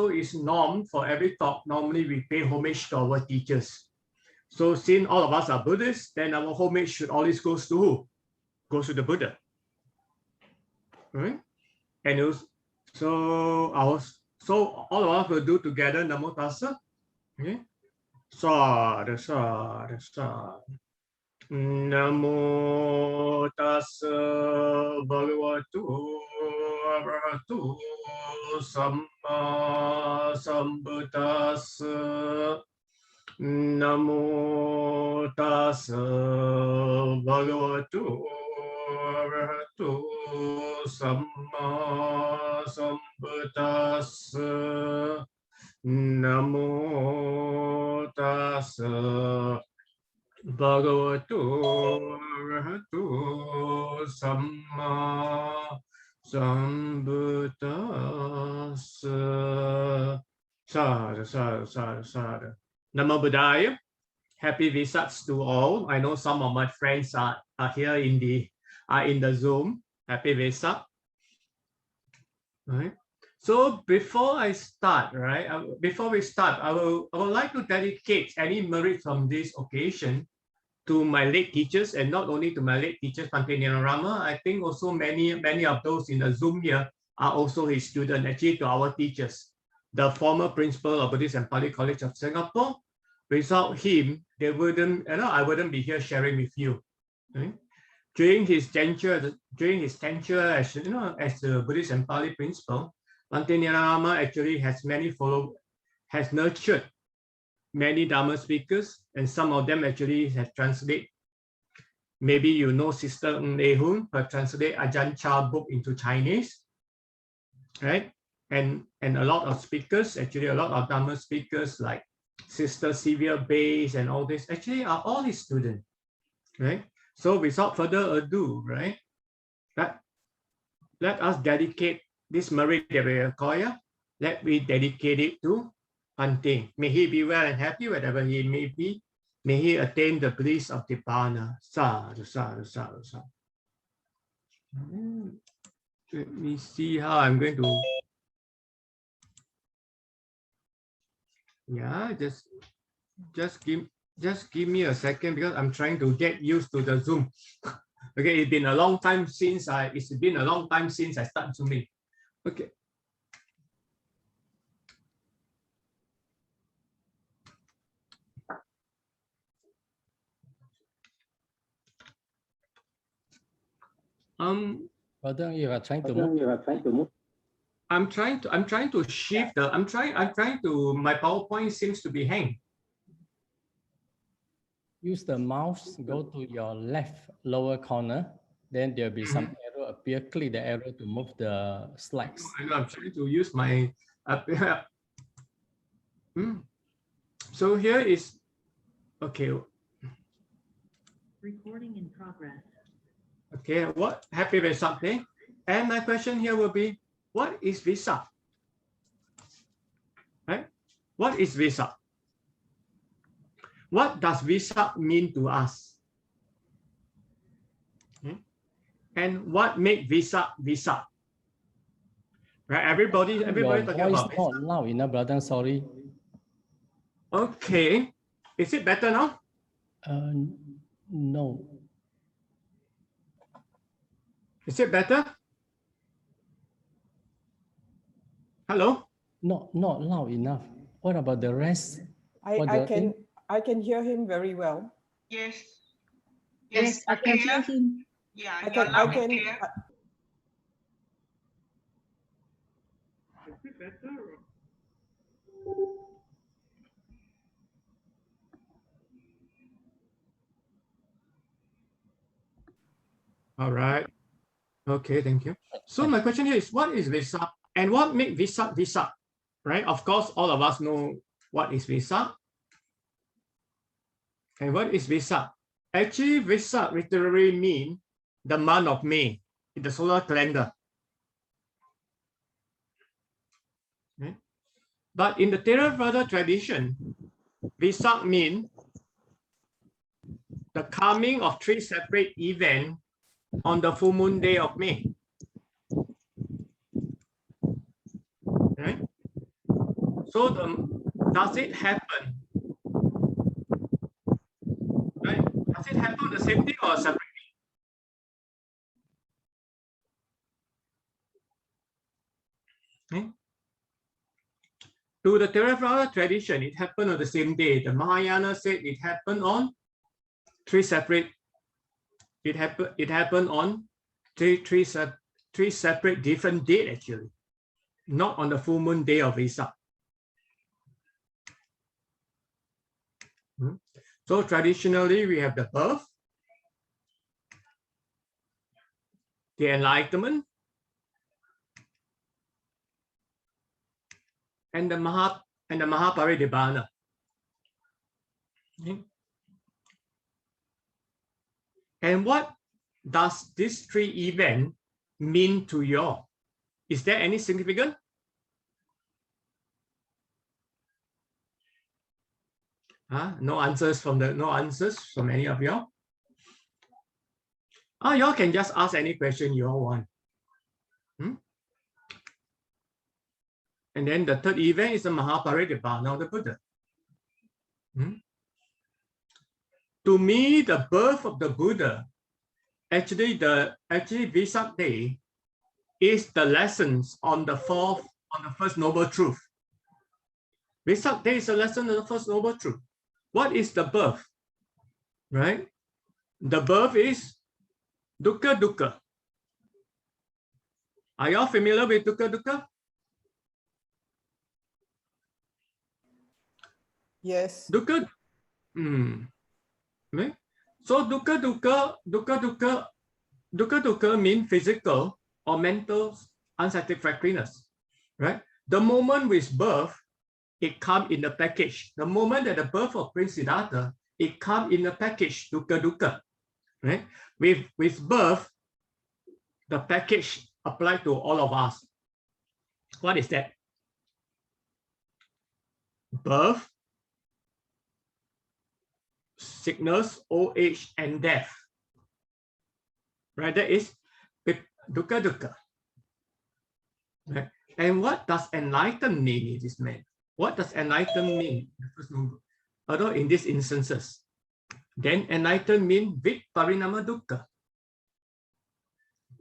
is norm for every talk. Normally we pay homage to our teachers. So since all of us are Buddhists, then our homage should always goes to who? Goes to the Buddha. Right? And it was, so all of us will do together Namo Tassa. Okay. Sadhu, sadhu, sadhu. Namo Tassa Bhagavato Arahato Samma Sambuddhassa. Namo Tassa Bhagavato Arahato Samma Sambuddhassa. Namo Tassa Bhagavato Arahato Samma Sambuddhassa. Sadhu, sadhu, sadhu, sadhu. Namo Buddhaya. Happy Vesaks to all. I know some of my friends are here in the Zoom. Happy Vesak. Right. So before I start, right? Before we start, I would like to dedicate any merit from this occasion to my late teachers, and not only to my late teachers, Bhante Nirarama. I think also many of those in the Zoom here are also his students, actually to our teachers. The former principal of Buddhist and Pali College of Singapore. Without him, I wouldn't be here sharing with you. Right? During his tenure as the Buddhist and Pali principal, Bhante Nirarama actually has nurtured many Dharma speakers, and some of them actually have translated. Maybe you know Sister Nehun, her translate Ajahn Chah book into Chinese, right? And a lot of speakers, actually a lot of Dharma speakers like Sister Sylvia Bays and all this, actually are all his students, right? So without further ado, right, let us dedicate this merit that we acquire, let me dedicate it to Bhante. May he be well and happy wherever he may be. May he attain the bliss of Nibbana. Sadhu, sadhu, sadhu, sadhu. Let me see how I'm going to. Yeah, just give me a second because I'm trying to get used to the Zoom. Okay, it's been a long time since I started Zooming. Okay. Brother, you are trying to move. I'm trying to shift the. I'm trying to. My PowerPoint seems to be hanging. Use the mouse. Go to your left lower corner. Then there'll be some arrow appear. Click the arrow to move the slides. I'm trying to use my. So here is. Okay. Recording in progress. Okay, what happy Vesak Day? And my question here will be, what is Vesak? Right? What is Vesak? What does Vesak mean to us? Okay. And what makes Vesak Vesak? Right? Everybody talking about Vesak. Not loud enough, brother. Sorry. Okay. Is it better now? No. Is it better? Hello? Not loud enough. What about the rest? I can hear him very well. Yes. Yes, I can hear him. Yeah, I can. Is it better? All right. Okay, thank you. So my question here is, what is Vesak and what makes Vesak Vesak? Right? Of course, all of us know what is Vesak. And what is Vesak? Actually, Vesak literally means the month of May in the solar calendar. Okay. But in the Theravada tradition, Vesak means the coming of 3 separate events on the full moon day of May. Right? So does it happen? Right? Does it happen the same day or separately? Okay. To the Theravada tradition, it happened on the same day. The Mahayana said it happened on three separate. It happened on three separate different dates actually, not on the full moon day of Wesak. So traditionally, we have the birth, the enlightenment, and the Mahaparidibhana. Okay. And what does this three event mean to you all? Is there any significance? No answers from any of y'all. Y'all can just ask any question you all want. And then the third event is the Mahaparidibhana of the Buddha. To me, the birth of the Buddha, actually Wesak Day is the lessons on the first noble truth. Wesak Day is a lesson on the first noble truth. What is the birth? Right? The birth is dukkha dukkha. Are y'all familiar with dukkha dukkha? Yes. Dukkha. Right? So dukkha dukkha means physical or mental unsatisfactoriness. Right? The moment with birth, it comes in the package. The moment that the birth of Prince Siddhartha, it comes in the package, dukkha dukkha. Right? With birth, the package applies to all of us. What is that? Birth, sickness, old age, and death. Right? That is dukkha dukkha. Right? And what does enlightened mean in this man? What does enlightened mean? Although in these instances, then enlightened means viparinama dukkha.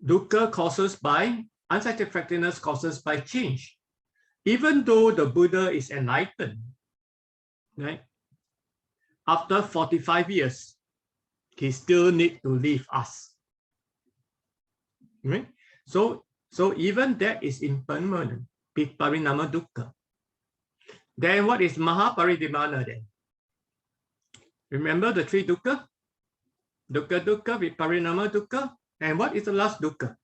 Dukkha causes by unsatisfactoriness causes by change. Even though the Buddha is enlightened, right? After 45 years, he still needs to leave us. Right? So even that is impermanent, viparinama dukkha. Then what is Mahaparidibhana then? Remember the three dukkha? Dukkha dukkha, viparinama dukkha. And what is the last dukkha?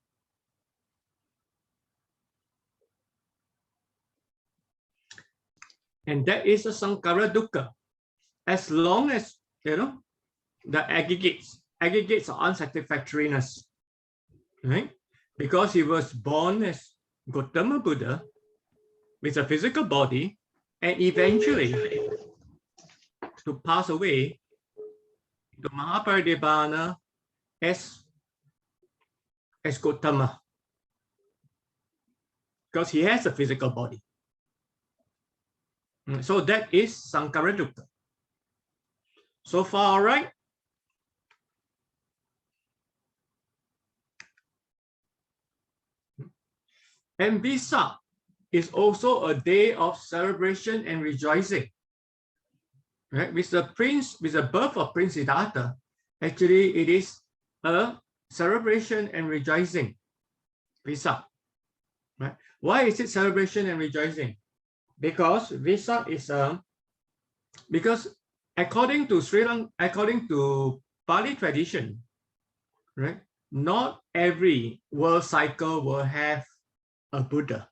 And that is a sankhara dukkha. As long as, the aggregates of unsatisfactoriness, right? Because he was born as Gautama Buddha with a physical body and eventually to pass away to Mahaparidibhana as Gautama, because he has a physical body. So that is sankhara dukkha. So far, all right? And Wesak is also a day of celebration and rejoicing. Right? With the birth of Prince Siddhartha, actually it is a celebration and rejoicing. Wesak. Right? Why is it celebration and rejoicing? Because Wesak is because according to Pali tradition, right? Not every world cycle will have a Buddha.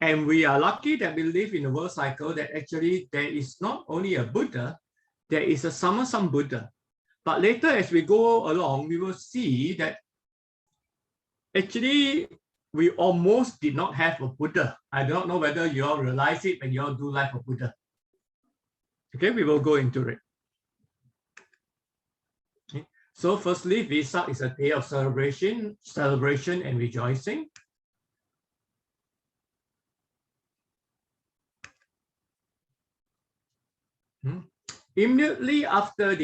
And we are lucky that we live in a world cycle that actually there is not only a Buddha, there is a Samasam Buddha. But later as we go along, we will see that actually we almost did not have a Buddha. I don't know whether you all realize it when you all do Life of Buddha. Okay, we will go into it. Okay. So firstly, Wesak is a day of celebration and rejoicing. immediately after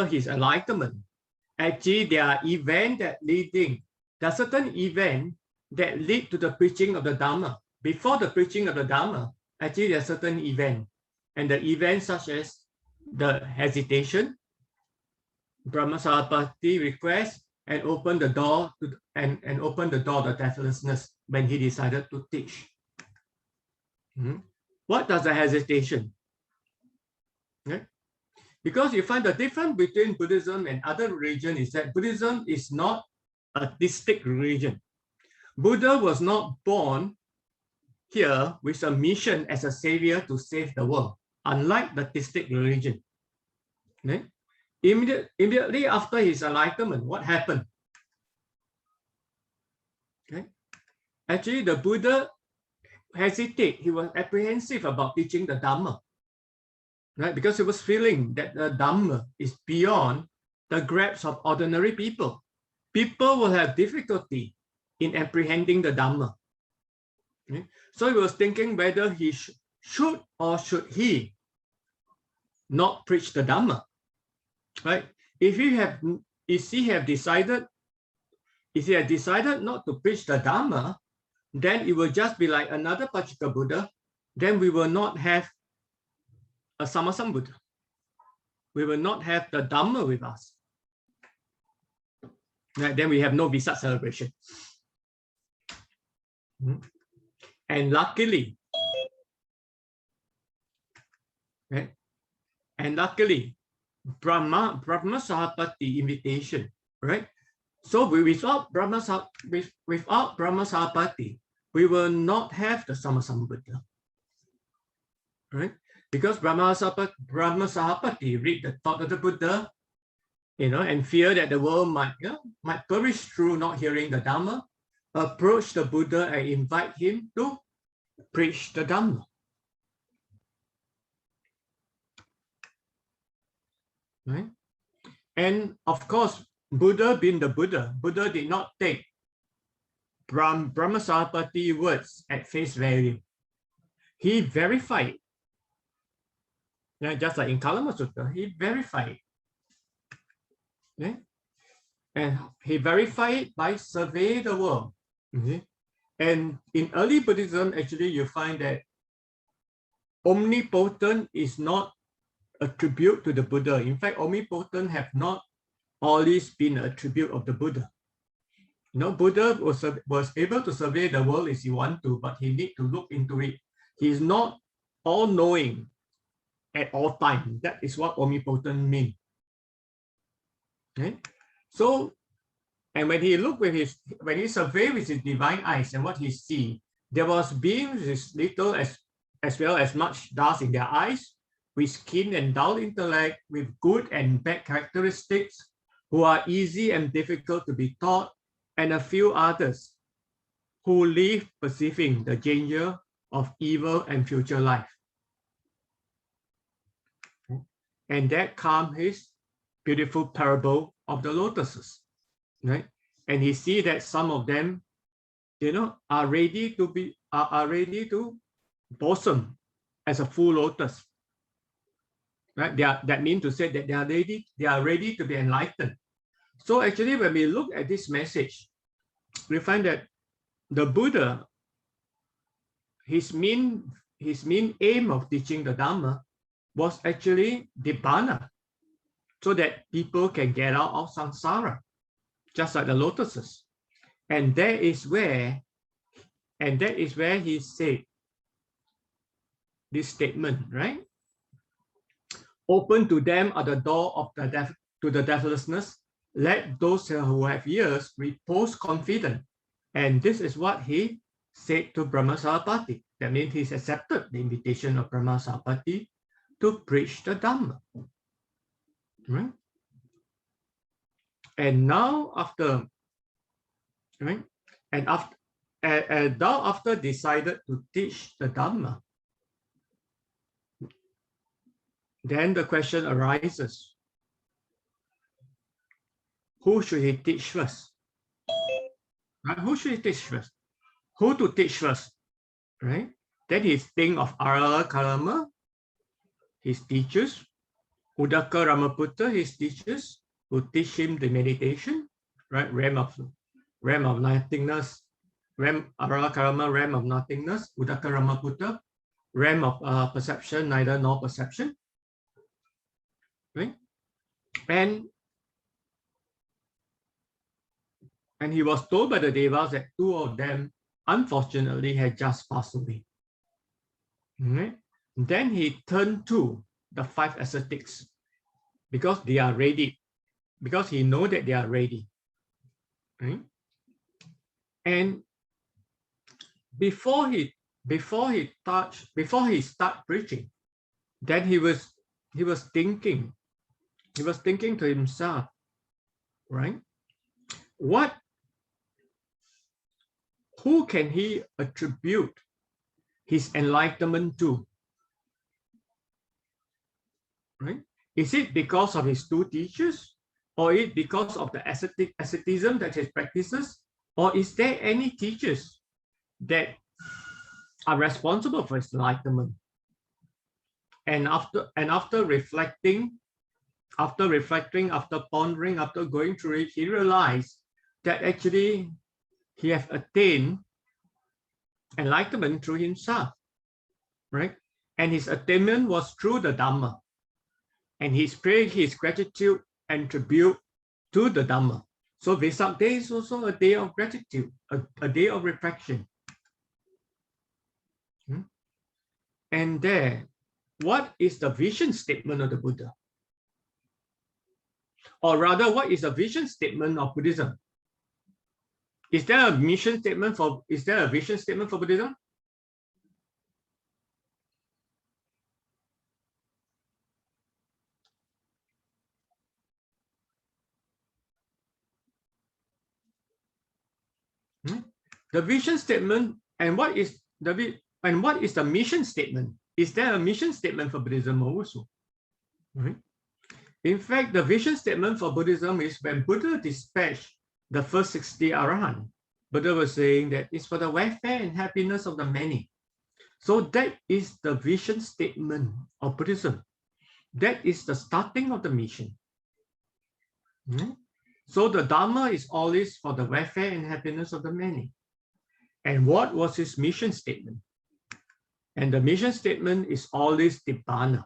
his enlightenment, actually there are certain events that lead to the preaching of the Dhamma. Before the preaching of the Dhamma, actually there are certain events, and the events such as the hesitation, Brahmasapati request, and open the door to open the door of deathlessness when he decided to teach. What does the hesitation? Okay? Because you find the difference between Buddhism and other religions is that Buddhism is not a theistic religion. Buddha was not born here with a mission as a savior to save the world, unlike the theistic religion. Okay? Immediately after his enlightenment, what happened? Okay? Actually, the Buddha hesitated. He was apprehensive about teaching the Dhamma, right? Because he was feeling that the Dhamma is beyond the grasp of ordinary people. People will have difficulty in apprehending the Dhamma. Okay? So he was thinking whether he should or should he not preach the Dhamma, right? If he had decided not to preach the Dhamma, then it will just be like another Pachika Buddha. Then we will not have a Samasam Buddha. We will not have the Dhamma with us. Right? Then we have no Wesak celebration. And luckily, right? And luckily, Brahmasapati invitation, right? So without Brahmasapati, we will not have the Samasam Buddha, right? Because Brahmasapati read the thought of the Buddha, and fear that the world might perish through not hearing the Dhamma, approach the Buddha and invite him to preach the Dhamma. Right? And of course, Buddha being the Buddha, Buddha did not take Brahmasapati words at face value. He verified. Just like in Kalama Sutta, he verified. Okay? And he verified it by surveying the world. Okay? And in early Buddhism, actually, you find that omnipotent is not a tribute to the Buddha. In fact, omnipotent have not always been a tribute of the Buddha. Buddha was able to survey the world as he wanted to, but he need to look into it. He is not all-knowing at all times. That is what omnipotent means. Okay? So, and when he surveyed with his divine eyes and what he see, there was beings as little as well as much dust in their eyes, with keen and dull intellect, with good and bad characteristics, who are easy and difficult to be taught, and a few others who live perceiving the danger of evil and future life. And that comes his beautiful parable of the lotuses, right? And he see that some of them, are ready to blossom as a full lotus, right? That means to say that they are ready to be enlightened. So actually, when we look at this message, we find that the Buddha, his main aim of teaching the Dhamma was actually Nibbana, so that people can get out of samsara, just like the lotuses. And that is where he said this statement, right? Open to them are the door of to the deathlessness. Let those who have ears repose confident. And this is what he said to Brahmasapati. That means he's accepted the invitation of Brahmasapati to preach the Dhamma. Right? And now after, right? And now after decided to teach the Dhamma, then the question arises, who should he teach first? Right? Who should he teach first? Who to teach first? Right? Then he think of Arala Kalama, his teachers, Udaka Ramaputta, his teachers, who teach him the meditation, right? Realm of nothingness, Arala Kalama, realm of nothingness, Udaka Ramaputta, realm of perception, neither nor perception, right? And he was told by the Devas that two of them, unfortunately, had just passed away. Right? Then he turned to the 5 ascetics because they are ready, because he knows that they are ready. Right? And before he start preaching, then he was thinking to himself, right? Who can he attribute his enlightenment to? Right? Is it because of his 2 teachers, or is it because of the asceticism that he practices, or is there any teachers that are responsible for his enlightenment? And after reflecting, after pondering, after going through it, he realized that actually he has attained enlightenment through himself, right? And his attainment was through the Dhamma. And he's praying his gratitude and tribute to the Dhamma. So Wesak Day is also a day of gratitude, a day of reflection. And there, what is the vision statement of the Buddha? Or rather, what is the vision statement of Buddhism? Is there a vision statement for Buddhism? The vision statement, and what is the mission statement? Is there a mission statement for Buddhism also? Right? In fact, the vision statement for Buddhism is when Buddha dispatched the first 60 Arahant. Buddha was saying that it's for the welfare and happiness of the many. So that is the vision statement of Buddhism. That is the starting of the mission. So the Dharma is always for the welfare and happiness of the many. And what was his mission statement? And the mission statement is always Nibbana.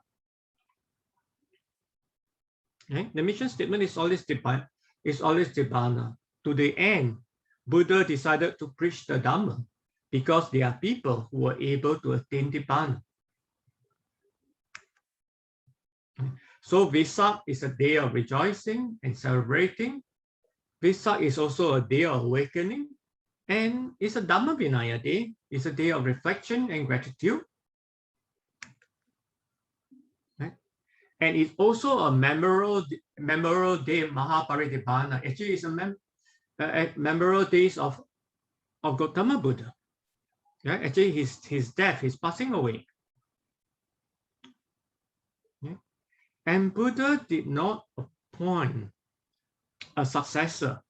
Right? The mission statement is always Nibbana. To the end, Buddha decided to preach the Dhamma because there are people who were able to attain Nibbana. So Wesak is a day of rejoicing and celebrating. Wesak is also a day of awakening, and it's a Dhamma Vinaya day. It's a day of reflection and gratitude. Right? And it's also a memorable day of Mahaparinibbana. Actually, it's a memorable days of Gautama Buddha. Yeah? Actually, his death, his passing away. Yeah? And Buddha did not appoint a successor.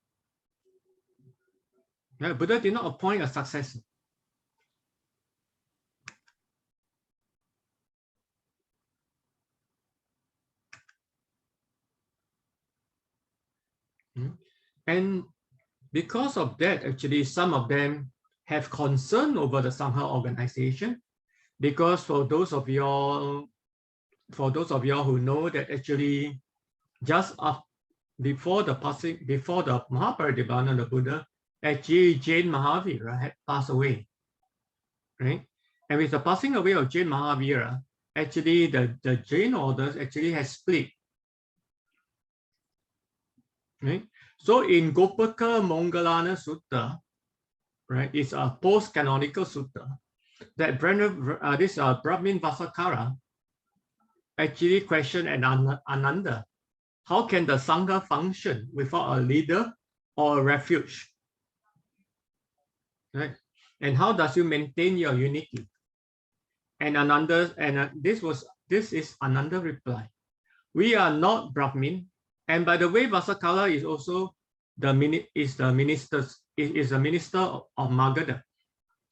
Yeah, Buddha did not appoint a successor. And because of that, actually, some of them have concern over the Sangha organization, because for those of y'all who know that actually just before the Mahaparinibbana of the Buddha, actually Jain Mahavira had passed away, right? And with the passing away of Jain Mahavira, actually the Jain orders actually has split, right? So in Gopaka Mongalana Sutta, right, it's a post-canonical sutta that Brahmin Vasakara actually questioned Ananda, how can the Sangha function without a leader or a refuge? Right? And how does you maintain your unity? And Ananda, this is Ananda reply. We are not Brahmin. And by the way, Vasakara is also the minister of Magadha.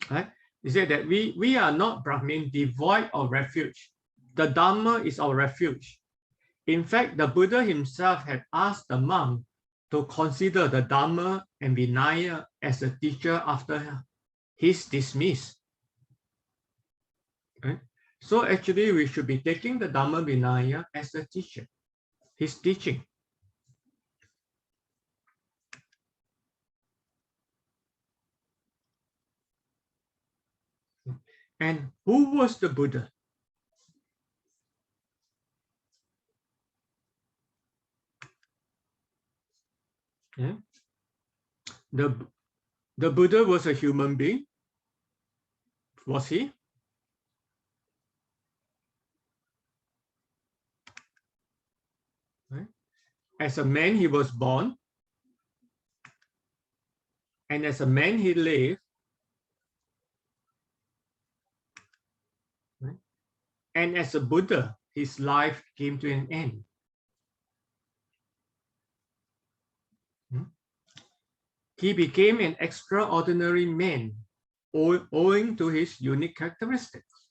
Right? He said that we are not Brahmin devoid of refuge. The Dharma is our refuge. In fact, the Buddha himself had asked the monk to consider the Dharma and Vinaya as a teacher after his dismiss. Right? So actually, we should be taking the Dhamma Vinaya as a teacher, his teaching. And who was the Buddha? Yeah. The Buddha was a human being. Was he? Right. As a man, he was born. And as a man, he lived. Right. And as a Buddha, his life came to an end. He became an extraordinary man owing to his unique characteristics.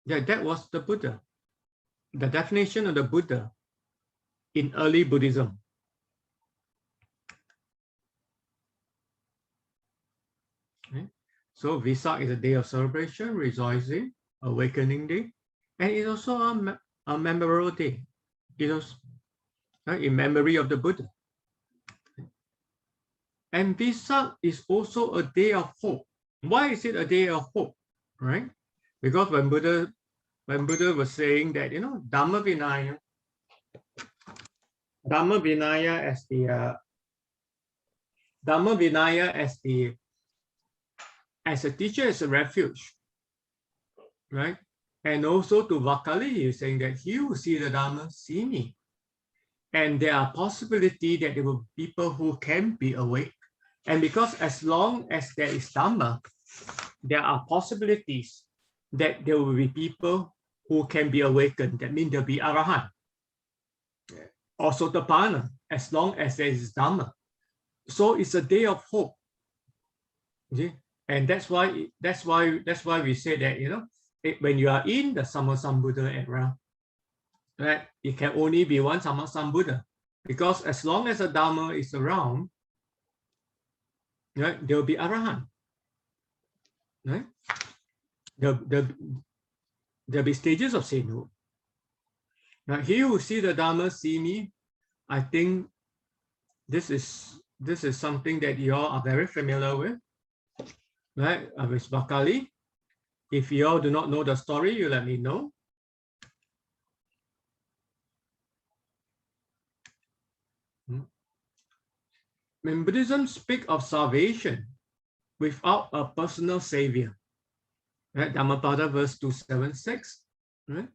Yeah, that was the Buddha. The definition of the Buddha in early Buddhism. Okay. So Wesak is a day of celebration, rejoicing, awakening day, and it's also a memorable day. It was in memory of the Buddha. And Wesak is also a day of hope. Why is it a day of hope? Right? Because when Buddha was saying that, Dhamma Vinaya as a teacher, as a refuge, right? And also to Vakali, he is saying that he who see the Dhamma, see me. And there are possibility that there will be people who can be awake. And because as long as there is Dhamma, there are possibilities that there will be people who can be awakened. That means there'll be Arahant. Or Sotapanna, as long as there is Dhamma. So it's a day of hope. Okay? And that's why we say that, when you are in the Sammasambuddha era, right, it can only be one Sammasambuddha. Because as long as the Dhamma is around, right, there will be Arahant. Right? There'll be stages of sainthood. Now, he who see the Dhamma, see me. I think this is something that you all are very familiar with, right? With Vakali. If you all do not know the story, you let me know. When Buddhism speaks of salvation without a personal savior, right? Dhammapada verse 276, right?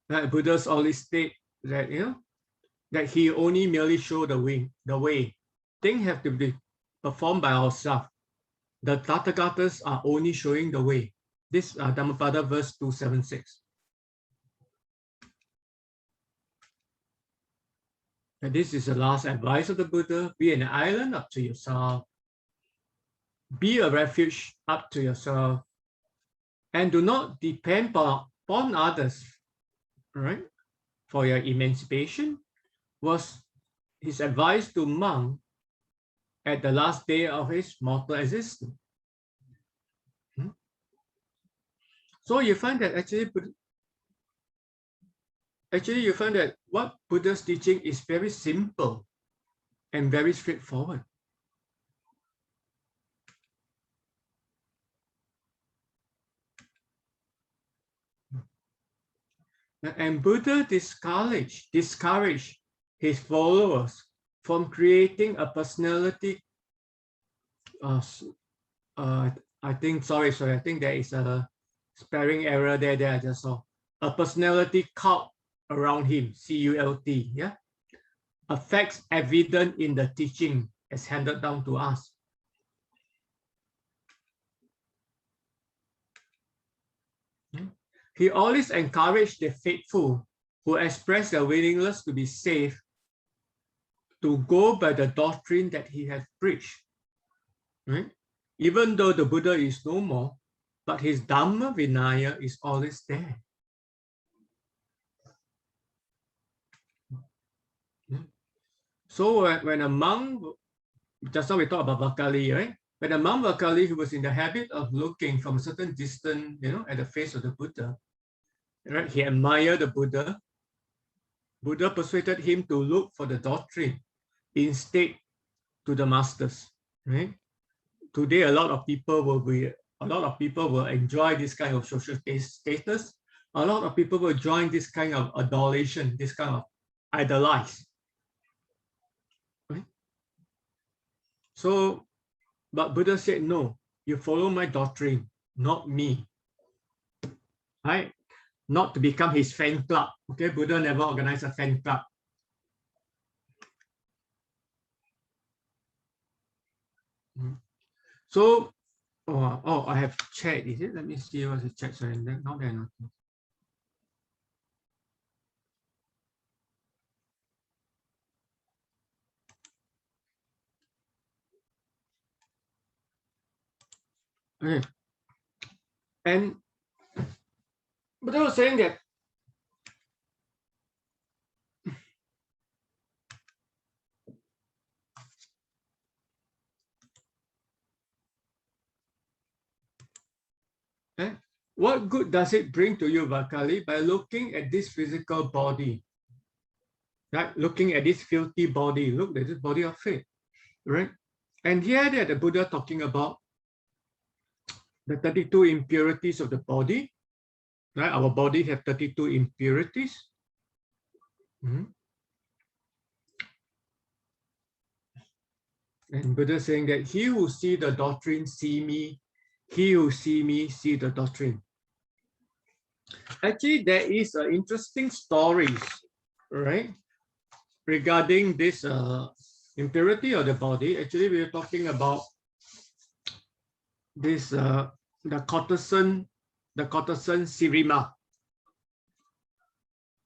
That Buddhas always state that that he only merely show the way. Things have to be performed by ourselves. The Tathagatas are only showing the way. This Dhammapada verse 276. And this is the last advice of the Buddha. Be an island up to yourself. Be a refuge up to yourself. And do not depend upon others, right? For your emancipation was his advice to monk at the last day of his mortal existence. So you find that actually you find that what Buddha's teaching is very simple and very straightforward. And Buddha discouraged his followers from creating a personality. I think there is a spelling error there that I just saw. A personality cult around him, CULT, yeah? A facts evident in the teaching as handed down to us. He always encouraged the faithful who expressed their willingness to be saved to go by the doctrine that he had preached. right? Even though the Buddha is no more, but his Dhamma Vinaya is always there. So when a monk, just now we talked about Vakali, right? When a monk Vakali, who was in the habit of looking from a certain distance, at the face of the Buddha, right? He admired the Buddha. Buddha persuaded him to look for the doctrine instead to the masters, right? Today, a lot of people will enjoy this kind of social status. A lot of people will join this kind of adulation, this kind of idolize. Right? So, but Buddha said, no, you follow my doctrine, not me. Right? Not to become his fan club. Okay, Buddha never organized a fan club. So, I have chat, is it? Let me see what's the chat. Sorry, not there. Not. Okay. And Buddha was saying that what good does it bring to you, Vakali, by looking at this physical body? Right? Looking at this filthy body, look at this body of faith, right? And here that the Buddha talking about the 32 impurities of the body, right? Our body have 32 impurities. And Buddha saying that he who see the doctrine see me, he who see me see the doctrine. Actually, there is an interesting stories, right, regarding this impurity of the body. Actually, we are talking about this the courtesan Sirima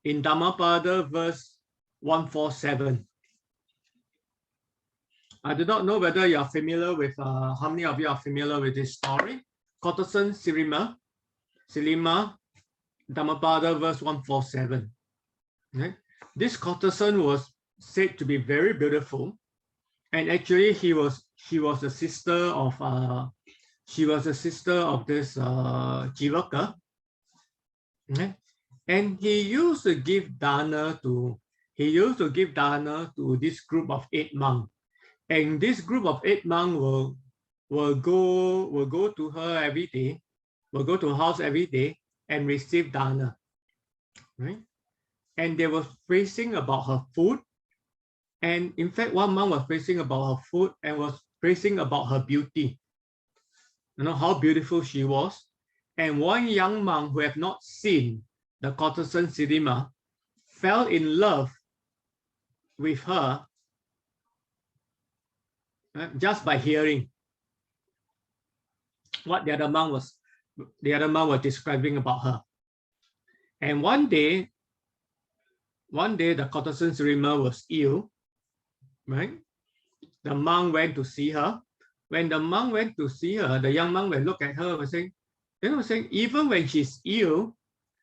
in Dhammapada verse 147. I do not know whether you are familiar with how many of you are familiar with this story. Courtesan Sirima, Dhammapada verse 147. Right? This courtesan was said to be very beautiful, and actually she was a sister of this Jivaka. Right? And he used to give dana to this group of 8 monks. And this group of 8 monks will go to her every day, will go to her house every day and receive dana. Right? And they were praising about her food. And in fact, one monk was praising about her food and was praising about her beauty. How beautiful she was. And one young monk who had not seen the courtesan Sirima fell in love with her just by hearing what the other monk was describing about her. And one day the courtesan Sirima was ill, right? The monk went to see her. When the monk went to see her, the young monk will look at her and saying, even when she's ill,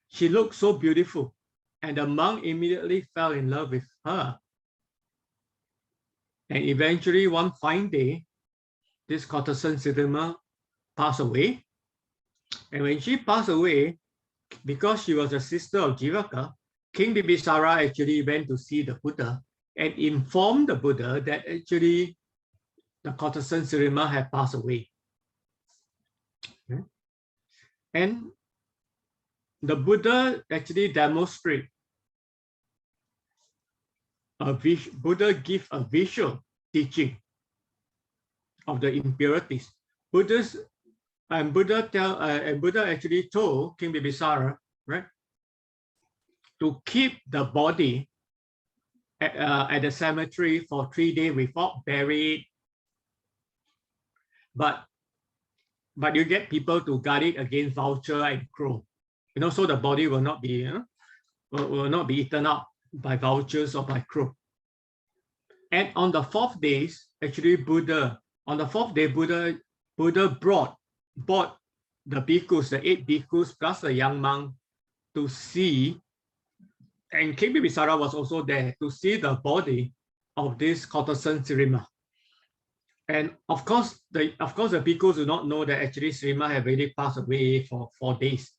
she looks so beautiful. And the monk immediately fell in love with her. And eventually, one fine day, this courtesan Sirima passed away. And when she passed away, because she was a sister of Jivaka, King Bibisara actually went to see the Buddha and informed the Buddha that actually the courtesan Sirima had passed away. Okay. And the Buddha actually demonstrated Buddha give a visual teaching of the impurities. Buddha actually told King Bibisara, right, to keep the body at the cemetery for 3 days without burying. But you get people to guard it against vulture and crow, so the body will not be eaten up by vultures or by crow. And on the 4th days, actually Buddha On the 4th day, Buddha bought the bhikkhus, the 8 bhikkhus plus the young monk to see, and King Bibisara was also there to see the body of this courtesan Sirima. And of course, the bhikkhus do not know that actually Sirima had already passed away for 4 days.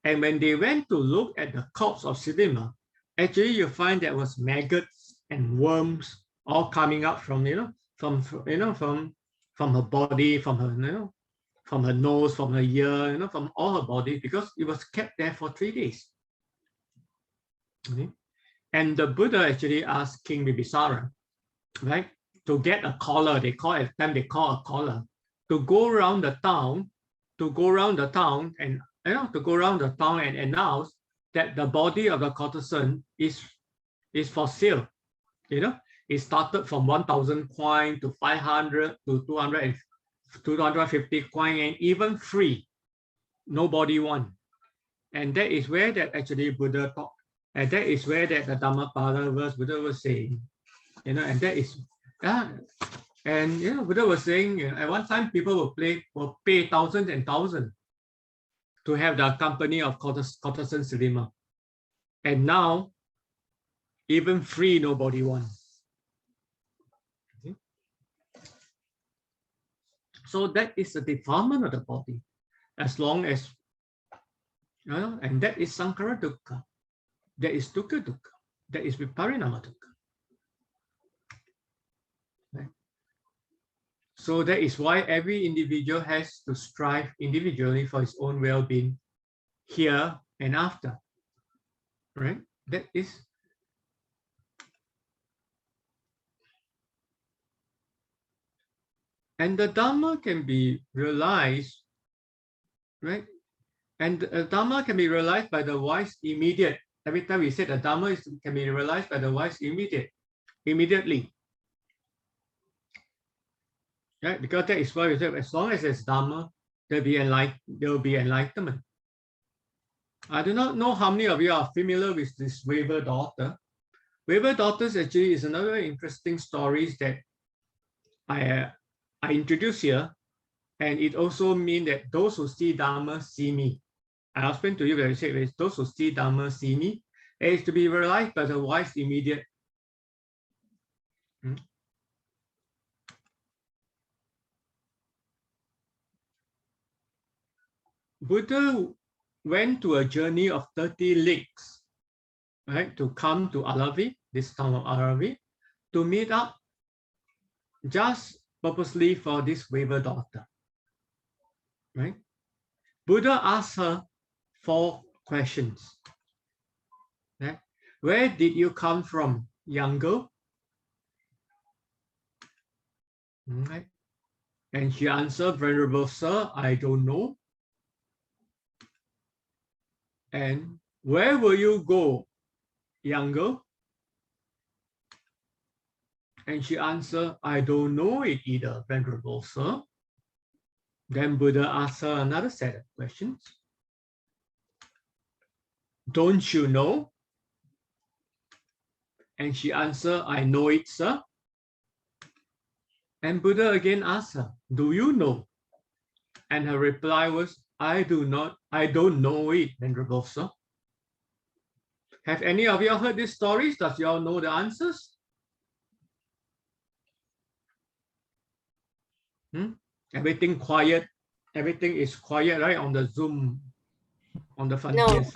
And when they went to look at the corpse of Sirima, actually you find there was maggots and worms all coming up from her body, from her from her nose, from her ear, from all her body, because it was kept there for 3 days. Okay? And the Buddha actually asked King Bibisara, right, to get a collar. They call a collar, to go around the town, and announce that the body of the courtesan is for sale. It started from 1,000 coin to 500 to 200 and 250 coin, and even free. Nobody won. And that is where that actually Buddha taught, and that is where that the Dhammapada verse Buddha was saying, and that is, and Buddha was saying, at one time people will pay thousands and thousands to have the company of courtesan Sirima, and now even free nobody won. So that is the defilement of the body, as long as, and that is Sankhara Dukkha, that is Dukkha Dukkha, that is Viparinama Dukkha. Right? So that is why every individual has to strive individually for his own well-being here and after. Right? That is. And the Dhamma can be realized, right? And the Dhamma can be realized by the wise immediate. Every time we said the Dhamma can be realized by the wise immediately. Right? Because that is why we said, as long as there's Dhamma, there will be enlightenment. I do not know how many of you are familiar with this Weaver daughter. Weaver daughters actually is another interesting stories that I introduce here, and it also means that those who see Dhamma see me. I'll explain to you very quickly. Those who see Dhamma see me. It is to be realized by the wise immediate. Buddha went to a journey of 30 leagues, right, to come to Alavi, this town of Alavi, to meet up just purposely for this Weaver daughter, right? Buddha asked her 4 questions. Right? Where did you come from, young girl? Right? And she answered, Venerable Sir, I don't know. And where will you go, young girl? And she answered, I don't know it either, Venerable Sir. Then Buddha asked her another set of questions. Don't you know? And she answered, I know it, sir. And Buddha again asked her, do you know? And her reply was, I don't know it, Venerable Sir. Have any of you heard these stories? Does you all know the answers? Everything quiet. Everything is quiet, right? On the Zoom, on the frontiers.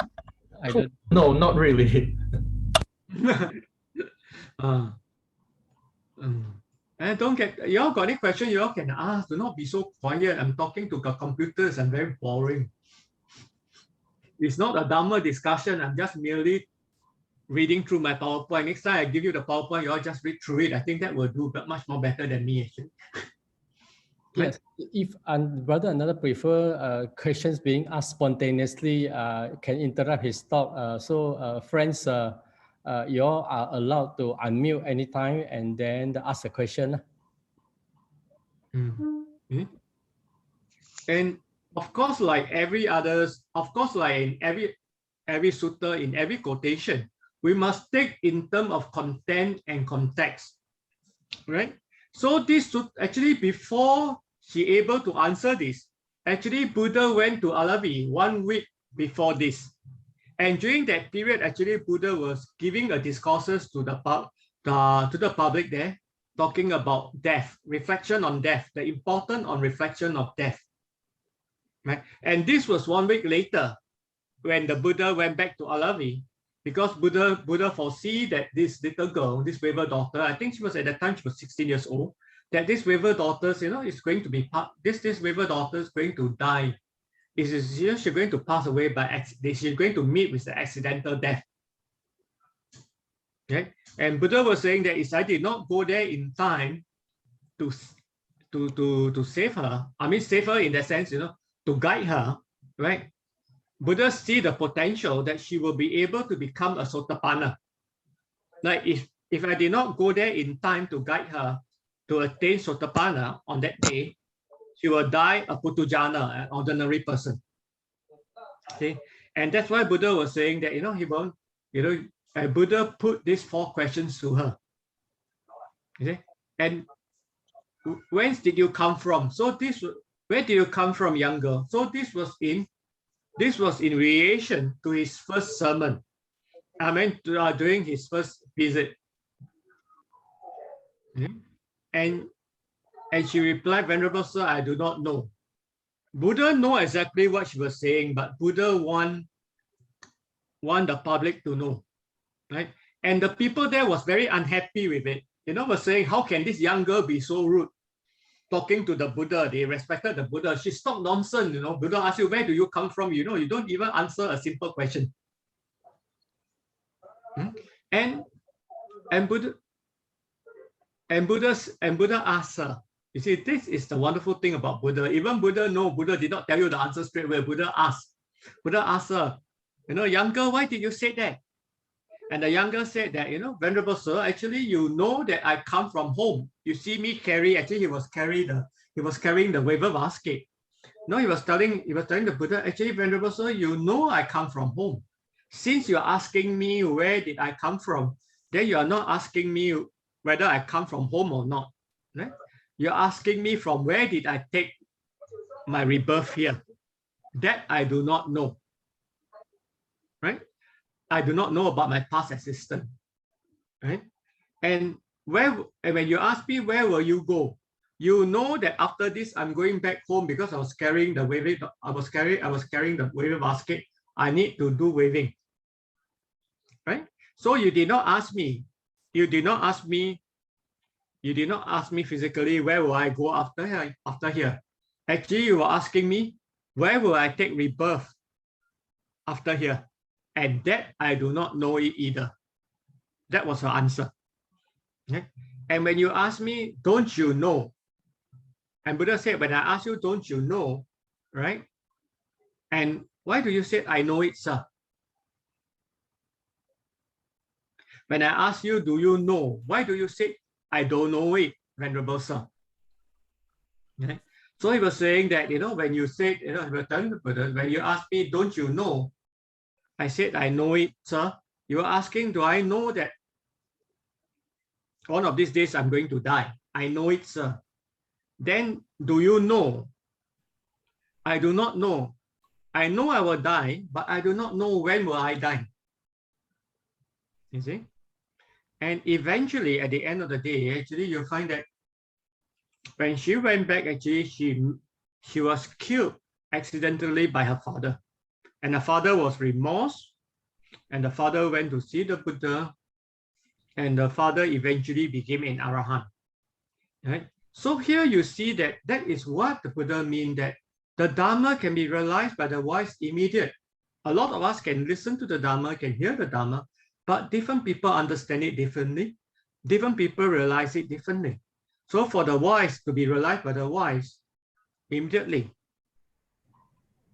I don't. No, not really. And don't get, you all got any question, you all can ask. Do not be so quiet. I'm talking to the computers. I'm very boring. It's not a Dhamma discussion. I'm just merely reading through my PowerPoint. Next time I give you the PowerPoint, you all just read through it. I think that will do much more better than me, actually. Yes, if Brother Ananda prefer questions being asked spontaneously, can interrupt his talk. So friends, you all are allowed to unmute anytime and then ask a question. And of course, like every others, of course, like in every sutta, in every quotation, we must take in terms of content and context, right? So this actually, before she able to answer this, actually Buddha went to Alavi 1 week before this. And during that period, actually Buddha was giving a discourses to the public there, talking about death, reflection on death, the importance on reflection of death. Right? And this was 1 week later when the Buddha went back to Alavi, because Buddha foresee that this little girl, this waver daughter, I think she was at that time, she was 16 years old, that this waver daughter, is going to be this waver daughter is going to die. She's going to pass away by she's going to meet with the accidental death. Okay? And Buddha was saying that if I did not go there in time to save her, I mean save her in the sense, to guide her, right? Buddha see the potential that she will be able to become a Sotapanna. Like if I did not go there in time to guide her to attain Sotapanna on that day, she will die a Putujana, an ordinary person. Okay, and that's why Buddha was saying that he won't, Buddha put these 4 questions to her. Okay, and whence did you come from? So where did you come from, young girl? So this was in relation to his first sermon. I mean, during his first visit. And she replied, Venerable Sir, I do not know. Buddha know exactly what she was saying, but Buddha want the public to know, right? And the people there was very unhappy with it. Was saying, how can this young girl be so rude? Talking to the Buddha, they respected the Buddha. She talked nonsense, Buddha asked you, where do you come from? You don't even answer a simple question. And Buddha asked her. You see, this is the wonderful thing about Buddha. Even Buddha did not tell you the answer straight away. Buddha asked her, young girl, why did you say that? And the young girl said that, Venerable Sir, actually, you know that I come from home. You see me carry, actually he was carrying the wafer basket. No, he was telling the Buddha, actually, Venerable Sir, you know I come from home. Since you're asking me where did I come from, then you are not asking me whether I come from home or not. Right? You're asking me from where did I take my rebirth here. That I do not know. Right? I do not know about my past existence. Right? And when you ask me where will you go, you know that after this I'm going back home because I was carrying the waving. I was carrying the waving basket. I need to do waving. Right? So you did not ask me. You did not ask me physically where will I go after here. Actually, you were asking me where will I take rebirth after here, and that I do not know it either. That was her answer. Okay? And when you ask me, don't you know? And Buddha said, when I ask you, don't you know, right? And why do you say, I know it, sir? When I ask you, do you know? Why do you say, I don't know it, Venerable Sir? Okay? So he was saying that, when you said, when you ask me, don't you know? I said, I know it, sir. You were asking, do I know that one of these days I'm going to die? I know it, sir. Then, do you know? I do not know. I know I will die, but I do not know when will I die. You see? And eventually, at the end of the day, actually, you'll find that when she went back, actually, she was killed accidentally by her father. And the father was remorse. And the father went to see the Buddha. And the father eventually became an Arahant. Right? So here you see that is what the Buddha means, that the Dharma can be realized by the wise immediate. A lot of us can listen to the Dharma, can hear the Dharma, but different people understand it differently. Different people realize it differently. So for the wise to be realized by the wise immediately.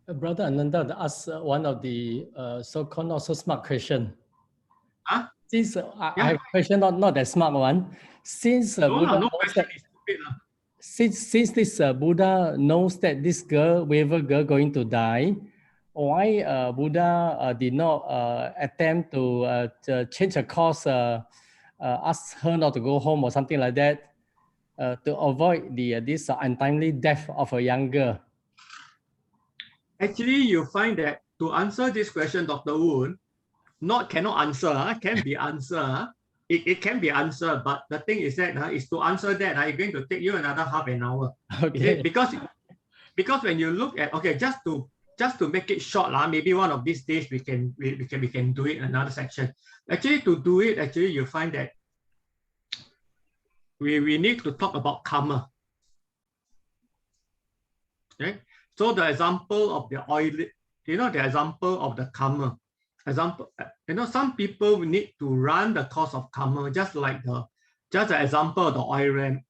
Brother Ananda asked one of the so-called not so smart question. Huh? Since I have a question, not that smart one. Since Buddha since this Buddha knows that this waver girl going to die, why Buddha did not attempt to change the course, ask her not to go home or something like that? to avoid this untimely death of a young girl? Actually, you find that to answer this question, Dr. Woon, cannot answer, can be answer. It can be answered, but the thing is that is to answer that it's going to take you another half an hour. Okay. Because when you look at, okay, just to make it short, maybe one of these days we can do it in another section. Actually, to do it, actually you find that we need to talk about karma. Okay, so the example of the oil, the example of the karma. Example, some people need to run the course of karma, just the example of the oil ram.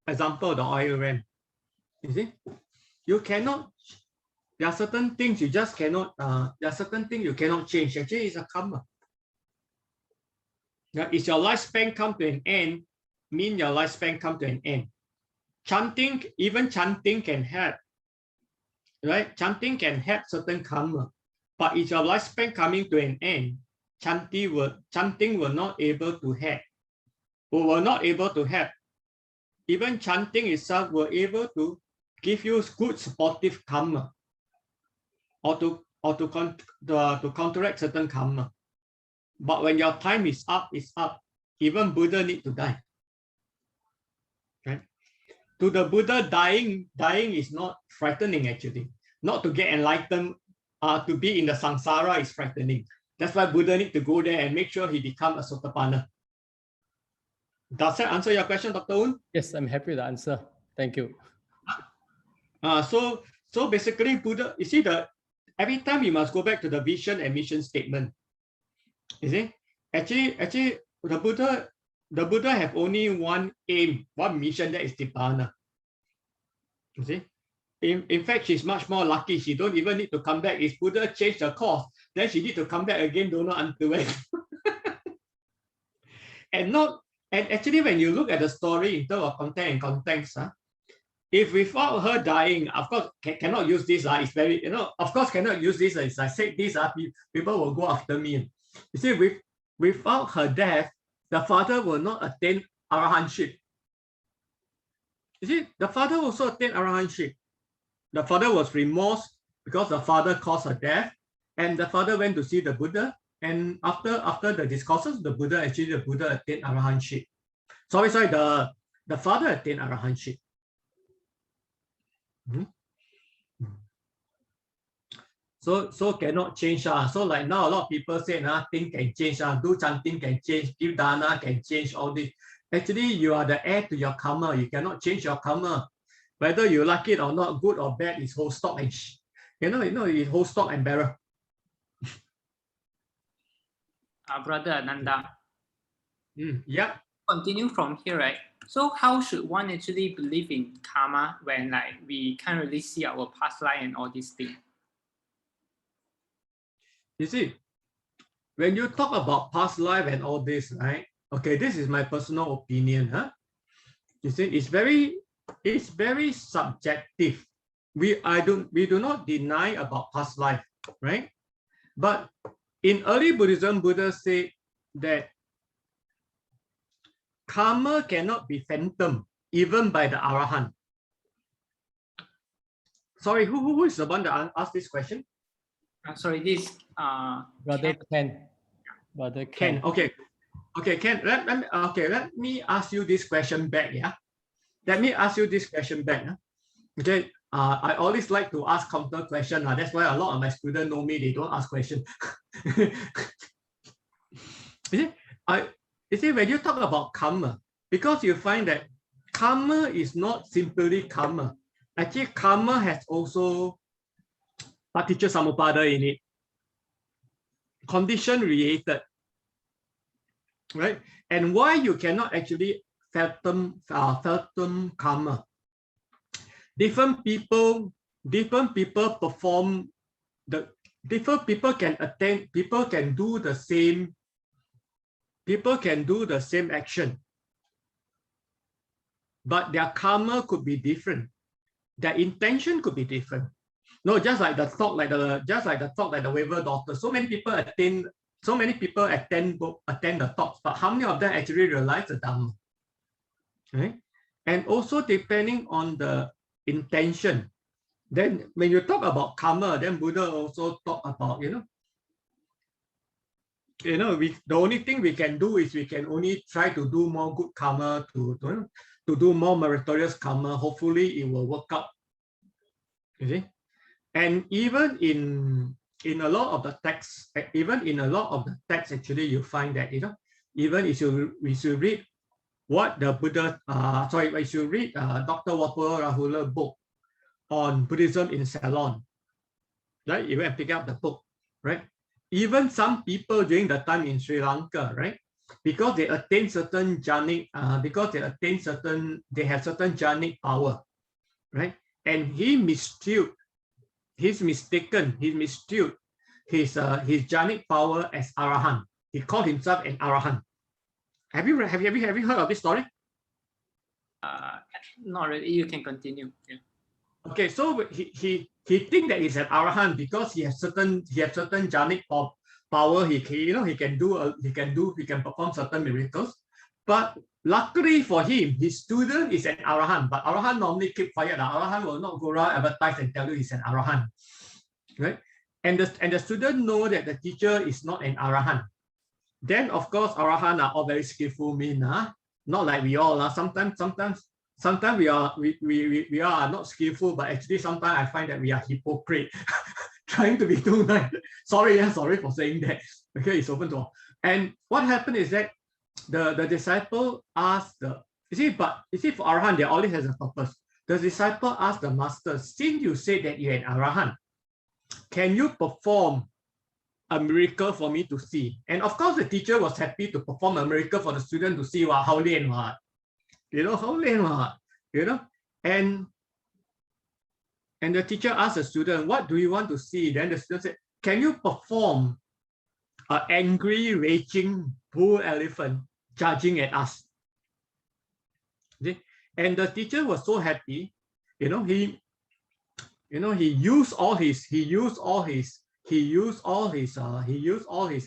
Example of the oil ram. You see, you cannot. There are certain things you just cannot. There are certain things you cannot change. Actually, it's a karma. Now, is your lifespan come to an end? Mean your lifespan come to an end. Chanting, even chanting can help. Right? Chanting can help certain karma. But if your lifespan coming to an end, chanting will not able to help. Or will not able to help. Even chanting itself will able to give you good supportive karma, or to counteract certain karma. But when your time is up, it's up. Even Buddha need to die. Right? To the Buddha, dying is not frightening actually. Not to get enlightened. To be in the samsara is frightening. That's why Buddha need to go there and make sure he become a sotapanna. Does that answer your question, Dr. Woon? Yes, I'm happy with the answer. Thank you. So basically, Buddha, you see, every time you must go back to the vision and mission statement. You see, actually, the Buddha have only one aim, one mission, that is Nibbana. You see. In fact, she's much more lucky. She don't even need to come back. If Buddha changed the course, then she need to come back again, don't know until when. And actually, when you look at the story in terms of content and context, if without her dying, of course, cannot use this. It's very, of course, cannot use this. If I say this, people will go after me. You see, without her death, the father will not attain arahantship. You see, the father also attained arahantship. The father was remorse because the father caused her death, and the father went to see the Buddha. And after the discourses, the Buddha attained arahantship. Sorry, the father attained arahantship. So cannot change. So like now a lot of people say things can change. Do chanting can change, give dana can change, all this. Actually, you are the heir to your karma. You cannot change your karma. Whether you like it or not, good or bad, is whole stock and it's whole stock and barrel. Brother Ananda. Yeah. Continue from here, right? So how should one actually believe in karma when we can't really see our past life and all these things? You see, when you talk about past life and all this, right? Okay, this is my personal opinion. You see, it's very subjective. We do not deny about past life, right? But in early Buddhism, Buddha said that karma cannot be phantom even by the arahant. Sorry, who is the one that asked this question? Sorry, this Brother Ken. Brother Ken. Okay, Ken. Let me ask you this question back. Yeah. Let me ask you this question back. Okay. I always like to ask counter question. That's why a lot of my students know me. They don't ask questions. You see, when you talk about karma, because you find that karma is not simply karma. Actually, karma has also paticca samuppada in it. Condition related. Right? And why you cannot actually fathom karma. Different people perform different people can attain, people can do the same action, but their karma could be different. Their intention could be different. No, just like the talk, like the Weaver daughter. So many people attend the talks, but how many of them actually realize the Dhamma? Right? And also depending on the intention. Then when you talk about karma, then Buddha also talk about, the only thing we can do is we can only try to do more good karma, to do more meritorious karma. Hopefully it will work out. You see? And even in a lot of the texts, actually you find that, even if you read what the Buddha, if you read Dr. Wapura Rahula book on Buddhism in Ceylon, right? You can pick up the book, right? Even some people during the time in Sri Lanka, right? Because they attain certain jhanic, they have certain jhanic power, right? And he mistook his jhanic power as Arahant. He called himself an Arahant. Have you heard of this story? Not really. You can continue. Yeah. Okay, so he think that he's an Arahant because he has certain jhanic power. He can perform certain miracles. But luckily for him, his student is an Arahant. But Arahant normally keep quiet. Arahant will not go around advertise and tell you he's an Arahant, right? And the student know that the teacher is not an Arahant. Then of course Arahant are all very skillful, not like we all. Sometimes we are not skillful, but actually sometimes I find that we are hypocrite, trying to be too nice. Sorry for saying that. Okay, it's open to all. And what happened is that the disciple asked for Arahant, there always has a purpose. The disciple asked the master, since you said that you're an Arahant, can you perform a miracle for me to see? And of course the teacher was happy to perform a miracle for the student to see how lian what. And the teacher asked the student, what do you want to see? Then the student said, can you perform an angry, raging bull elephant charging at us? And the teacher was so happy, he used all his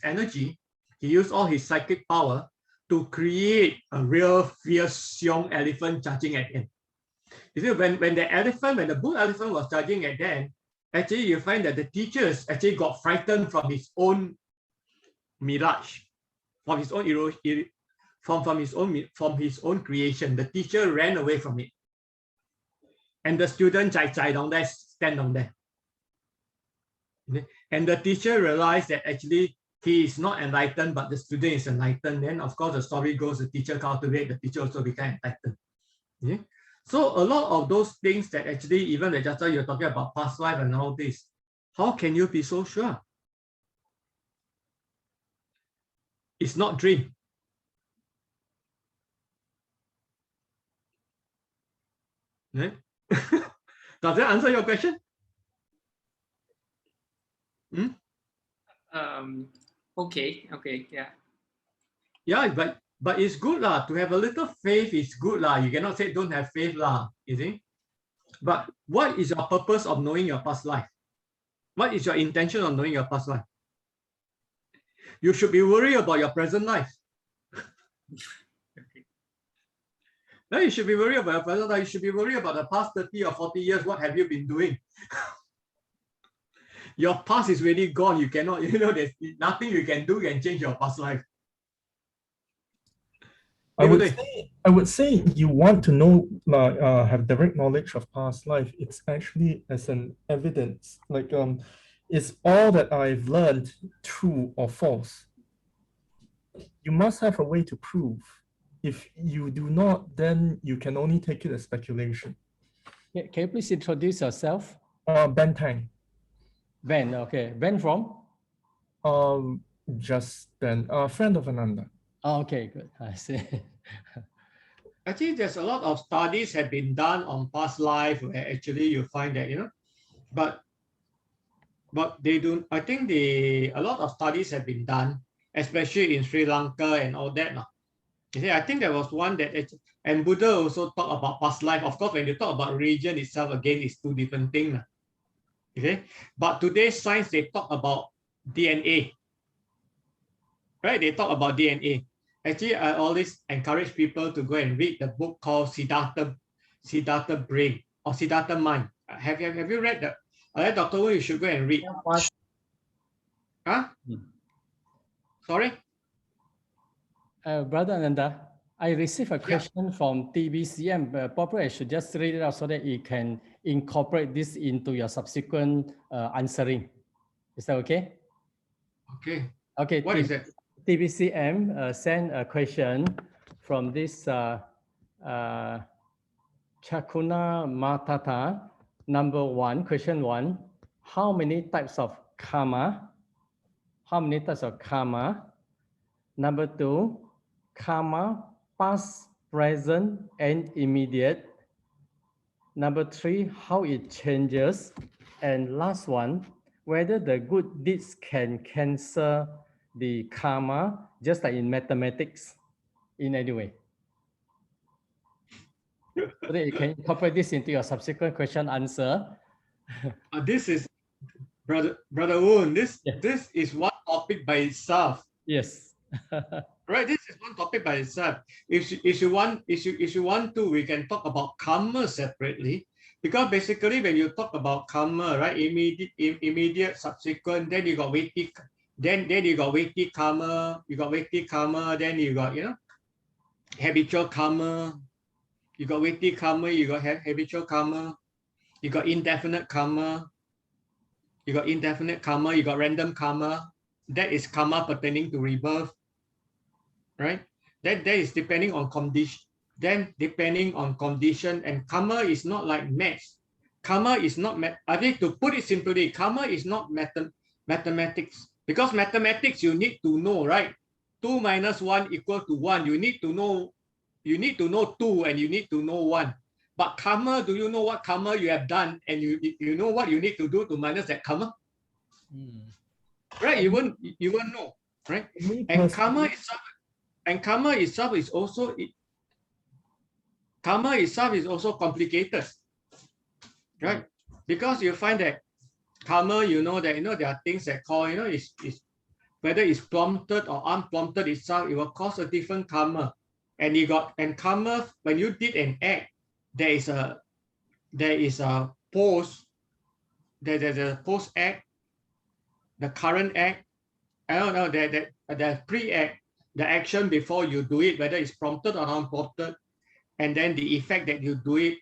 energy, he used all his psychic power to create a real fierce young elephant charging at him. You see, when the bull elephant was charging at them, actually you find that the teachers actually got frightened from his own mirage, from his own creation. The teacher ran away from it, and the student down there, stand down there. And the teacher realized that actually he is not enlightened, but the student is enlightened. Then of course the story goes, the teacher cultivated, the teacher also became enlightened. Yeah? So a lot of those things that actually, even the just you're talking about past life and all this, how can you be so sure? It's not dream. Yeah? Does that answer your question? Okay, yeah. Yeah, but it's good lah. To have a little faith is good lah. You cannot say don't have faith lah, you see. But what is your purpose of knowing your past life? What is your intention of knowing your past life? You should be worried about your present life. No, you should be worried about your present life. You should be worried about the past 30 or 40 years. What have you been doing? Your past is really gone. You cannot, there's nothing you can do can change your past life. I would say you want to know, have direct knowledge of past life. It's actually as an evidence, like is all that I've learned true or false? You must have a way to prove. If you do not, then you can only take it as speculation. Yeah, can you please introduce yourself? Ben Tang. Ben, okay. Ben from? Just Ben, a friend of Ananda. Oh, okay, good. I see. Actually, there's a lot of studies have been done on past life where actually you find that, but they don't, I think a lot of studies have been done, especially in Sri Lanka and all that. You see, I think there was one that, and Buddha also talked about past life. Of course, when you talk about religion itself, again, it's two different things. Okay, but today's science, they talk about DNA. Right? They talk about DNA. Actually, I always encourage people to go and read the book called Siddhartha Brain or Siddhartha Mind. Have you read that? Dr. Wu, you should go and read. Huh? Sorry? Brother Ananda, I received a question from TBCM. Probably I should just read it out so that you can incorporate this into your subsequent answering. Is that okay? Okay. Okay. What is it? TBCM sent a question from this Chakuna Matata. Number 1, question 1. How many types of karma? How many types of karma? Number 2, karma, past, present, and immediate. Number 3, how it changes. And last one, whether the good deeds can cancel the karma, just like in mathematics, in any way. So that you can incorporate this into your subsequent question answer. This is, Brother Woon, this Yeah. this is one topic by itself. Yes. Right, this is one topic by itself. If you want to, we can talk about karma separately, because basically when you talk about karma, right, immediate, subsequent, then you got weighty, then you got weighty karma, then you got habitual karma, you got weighty karma, you got habitual karma, you got indefinite karma, you got random karma. That is karma pertaining to rebirth. Right? That is depending on condition. Then depending on condition, and karma is not like maths. Karma is not I think, to put it simply, karma is not mathematics. Because mathematics you need to know, right? 2 minus 1 equal to 1. You need to know 2 and you need to know 1. But karma, do you know what karma you have done, and you know what you need to do to minus that karma? Right? You won't know, right? And karma itself is also complicated, right? Because you find that karma, there are things that call, is whether it's prompted or unprompted itself, it will cause a different karma. And karma, when you did an act, there's a post act, the current act, I don't know, the pre-act, the action before you do it, whether it's prompted or unprompted, and then the effect that you do it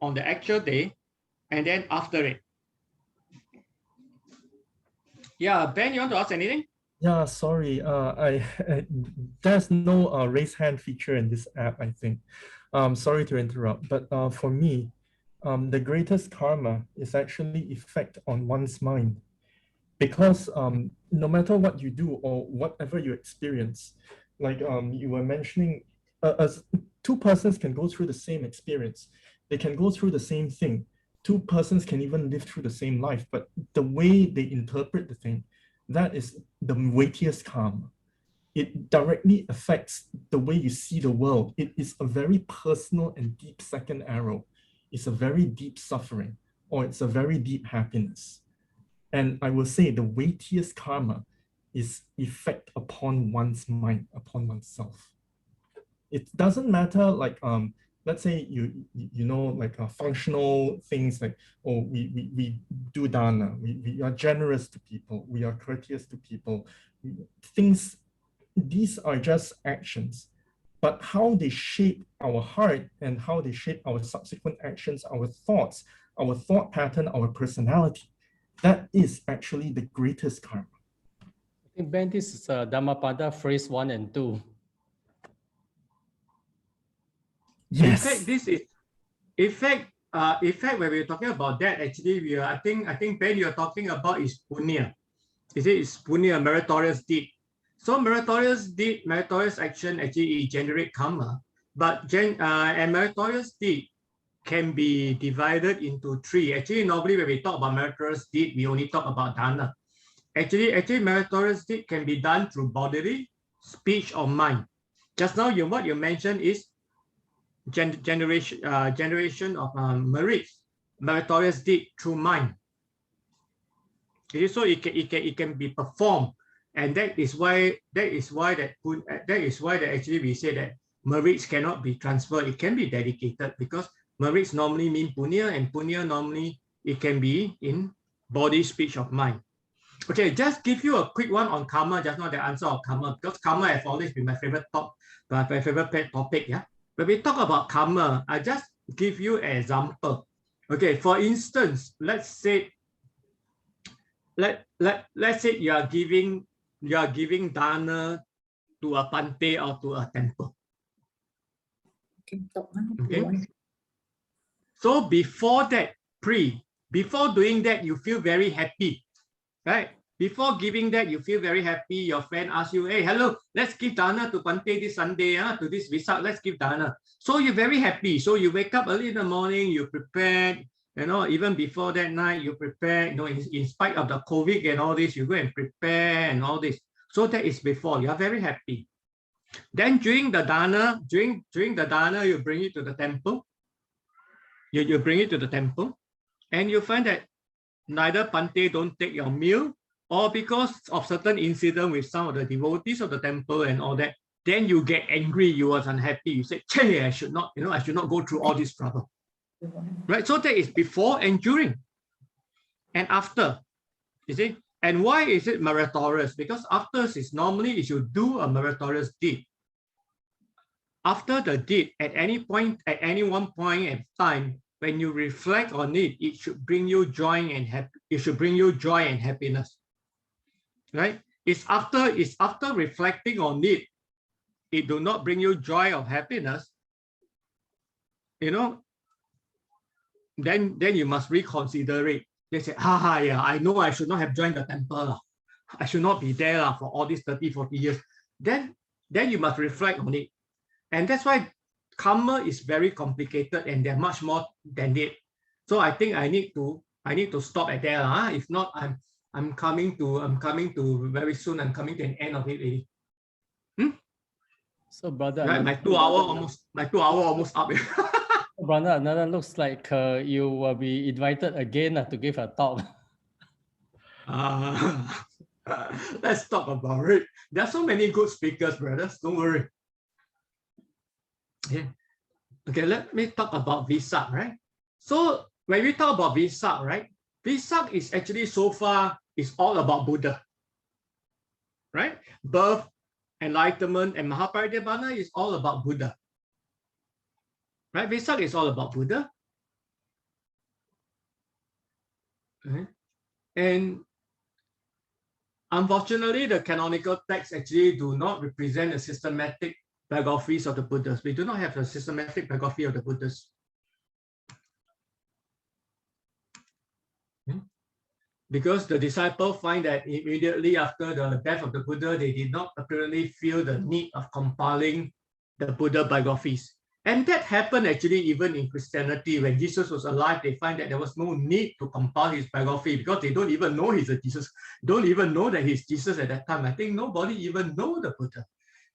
on the actual day, and then after it. Yeah, Ben, you want to ask anything? Yeah, sorry. There's no raise hand feature in this app, I think. Sorry to interrupt, but for me, the greatest karma is actually effect on one's mind. Because no matter what you do or whatever you experience, like you were mentioning, as 2 persons can go through the same experience, they can go through the same thing. 2 persons can even live through the same life, but the way they interpret the thing, that is the weightiest karma. It directly affects the way you see the world. It is a very personal and deep second arrow. It's a very deep suffering, or it's a very deep happiness. And I will say the weightiest karma is effect upon one's mind, upon oneself. It doesn't matter, like let's say like functional things, like, oh, we do dana, we are generous to people, we are courteous to people. Things, these are just actions, but how they shape our heart and how they shape our subsequent actions, our thoughts, our thought pattern, our personality, that is actually the greatest karma. I think, Ben, this is Dhammapada phrase 1 and 2. Yes. In fact, this is when we're talking about that, actually, I think Ben, you're talking about is punya. It's punya, meritorious deed. So meritorious deed, meritorious action, actually it generate karma. But a meritorious deed can be divided into 3. Actually, normally when we talk about meritorious deed, we only talk about dana. Actually, meritorious deed can be done through bodily, speech, or mind. Just now, what you mentioned is generation of merits, meritorious deed through mind. So it can be performed, And that is why actually we say that merits cannot be transferred. It can be dedicated because merits normally mean punya, and punya normally it can be in body, speech, or mind. Okay, just give you a quick one on karma. Just now the answer of karma, because karma has always been my favorite topic. Yeah, when we talk about karma, I just give you an example. Okay, for instance, let's say you are giving dana to a pante or to a temple. Okay. So before doing that, you feel very happy, right? Before giving that, you feel very happy. Your friend asks you, hey, hello, let's give dana to pante this Sunday, to this Wesak, let's give dana. So you're very happy. So you wake up early in the morning, you prepare, even before that night, you prepare, in spite of the COVID and all this, you go and prepare and all this. So that is before, you're very happy. Then during the dana, you bring it to the temple. You bring it to the temple, and you find that neither pante don't take your meal, or because of certain incident with some of the devotees of the temple and all that, then you get angry, you was unhappy, you say, "Hey, I should not go through all this trouble." Right? So that is before and during and after, you see. And why is it meritorious? Because after is normally if you do a meritorious deed. After the deed, at any one point in time, when you reflect on it, it should bring you joy and happiness. Right? It's after reflecting on it, it do not bring you joy or happiness, then you must reconsider it. They say, yeah, I know I should not have joined the temple. I should not be there for all these 30, 40 years. Then you must reflect on it. And that's why karma is very complicated, and there's much more than it. So I think I need to stop at there. If not, I'm coming to very soon. I'm coming to an end of it already. So brother, right, my 2 hour almost up. Brother, Ananda, looks like you will be invited again to give a talk. Let's talk about it. There are so many good speakers, brothers. Don't worry. Yeah. Okay, let me talk about Wesak, right? So when we talk about Wesak, right? Wesak is actually so far is all about Buddha, right? Birth, enlightenment, and Mahaparidnibbana is all about Buddha. Right? Wesak is all about Buddha. Okay. And unfortunately, the canonical texts actually do not represent a systematic biographies of the Buddhas. We do not have a systematic biography of the Buddhas. Because the disciples find that immediately after the death of the Buddha, they did not apparently feel the need of compiling the Buddha biographies. And that happened actually even in Christianity. When Jesus was alive, they find that there was no need to compile his biography because they don't even know he's a Jesus, don't even know that he's Jesus at that time. I think nobody even know the Buddha.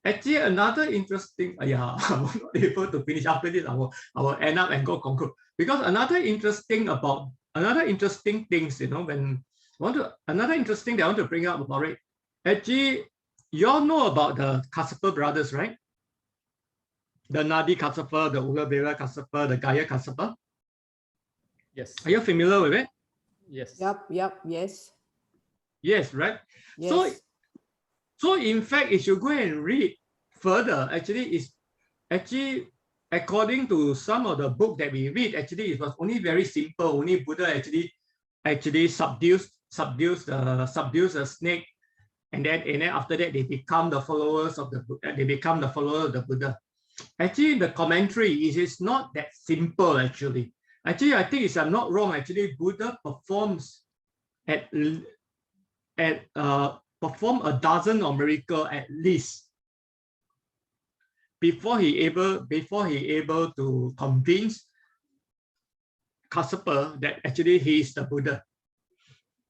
Actually, another interesting, I'm not able to finish after this. I will end up and go conclude. Because another interesting things, another interesting that I want to bring up about it. Actually, you all know about the Kassapa brothers, right? The Nadi Kassapa, the Ulabera Kassapa, the Gaya Kassapa. Yes. Are you familiar with it? Yes. Yep, yes. Yes, right? Yes. So in fact, if you go and read further, actually, according to some of the book that we read, actually, it was only very simple. Only Buddha actually subdues the snake, and then after that they become the followers of the Buddha. Actually, the commentary is not that simple. Actually, I think if I'm not wrong, actually Buddha performs perform a dozen of miracles at least before he able to convince Kassapa that actually he is the Buddha.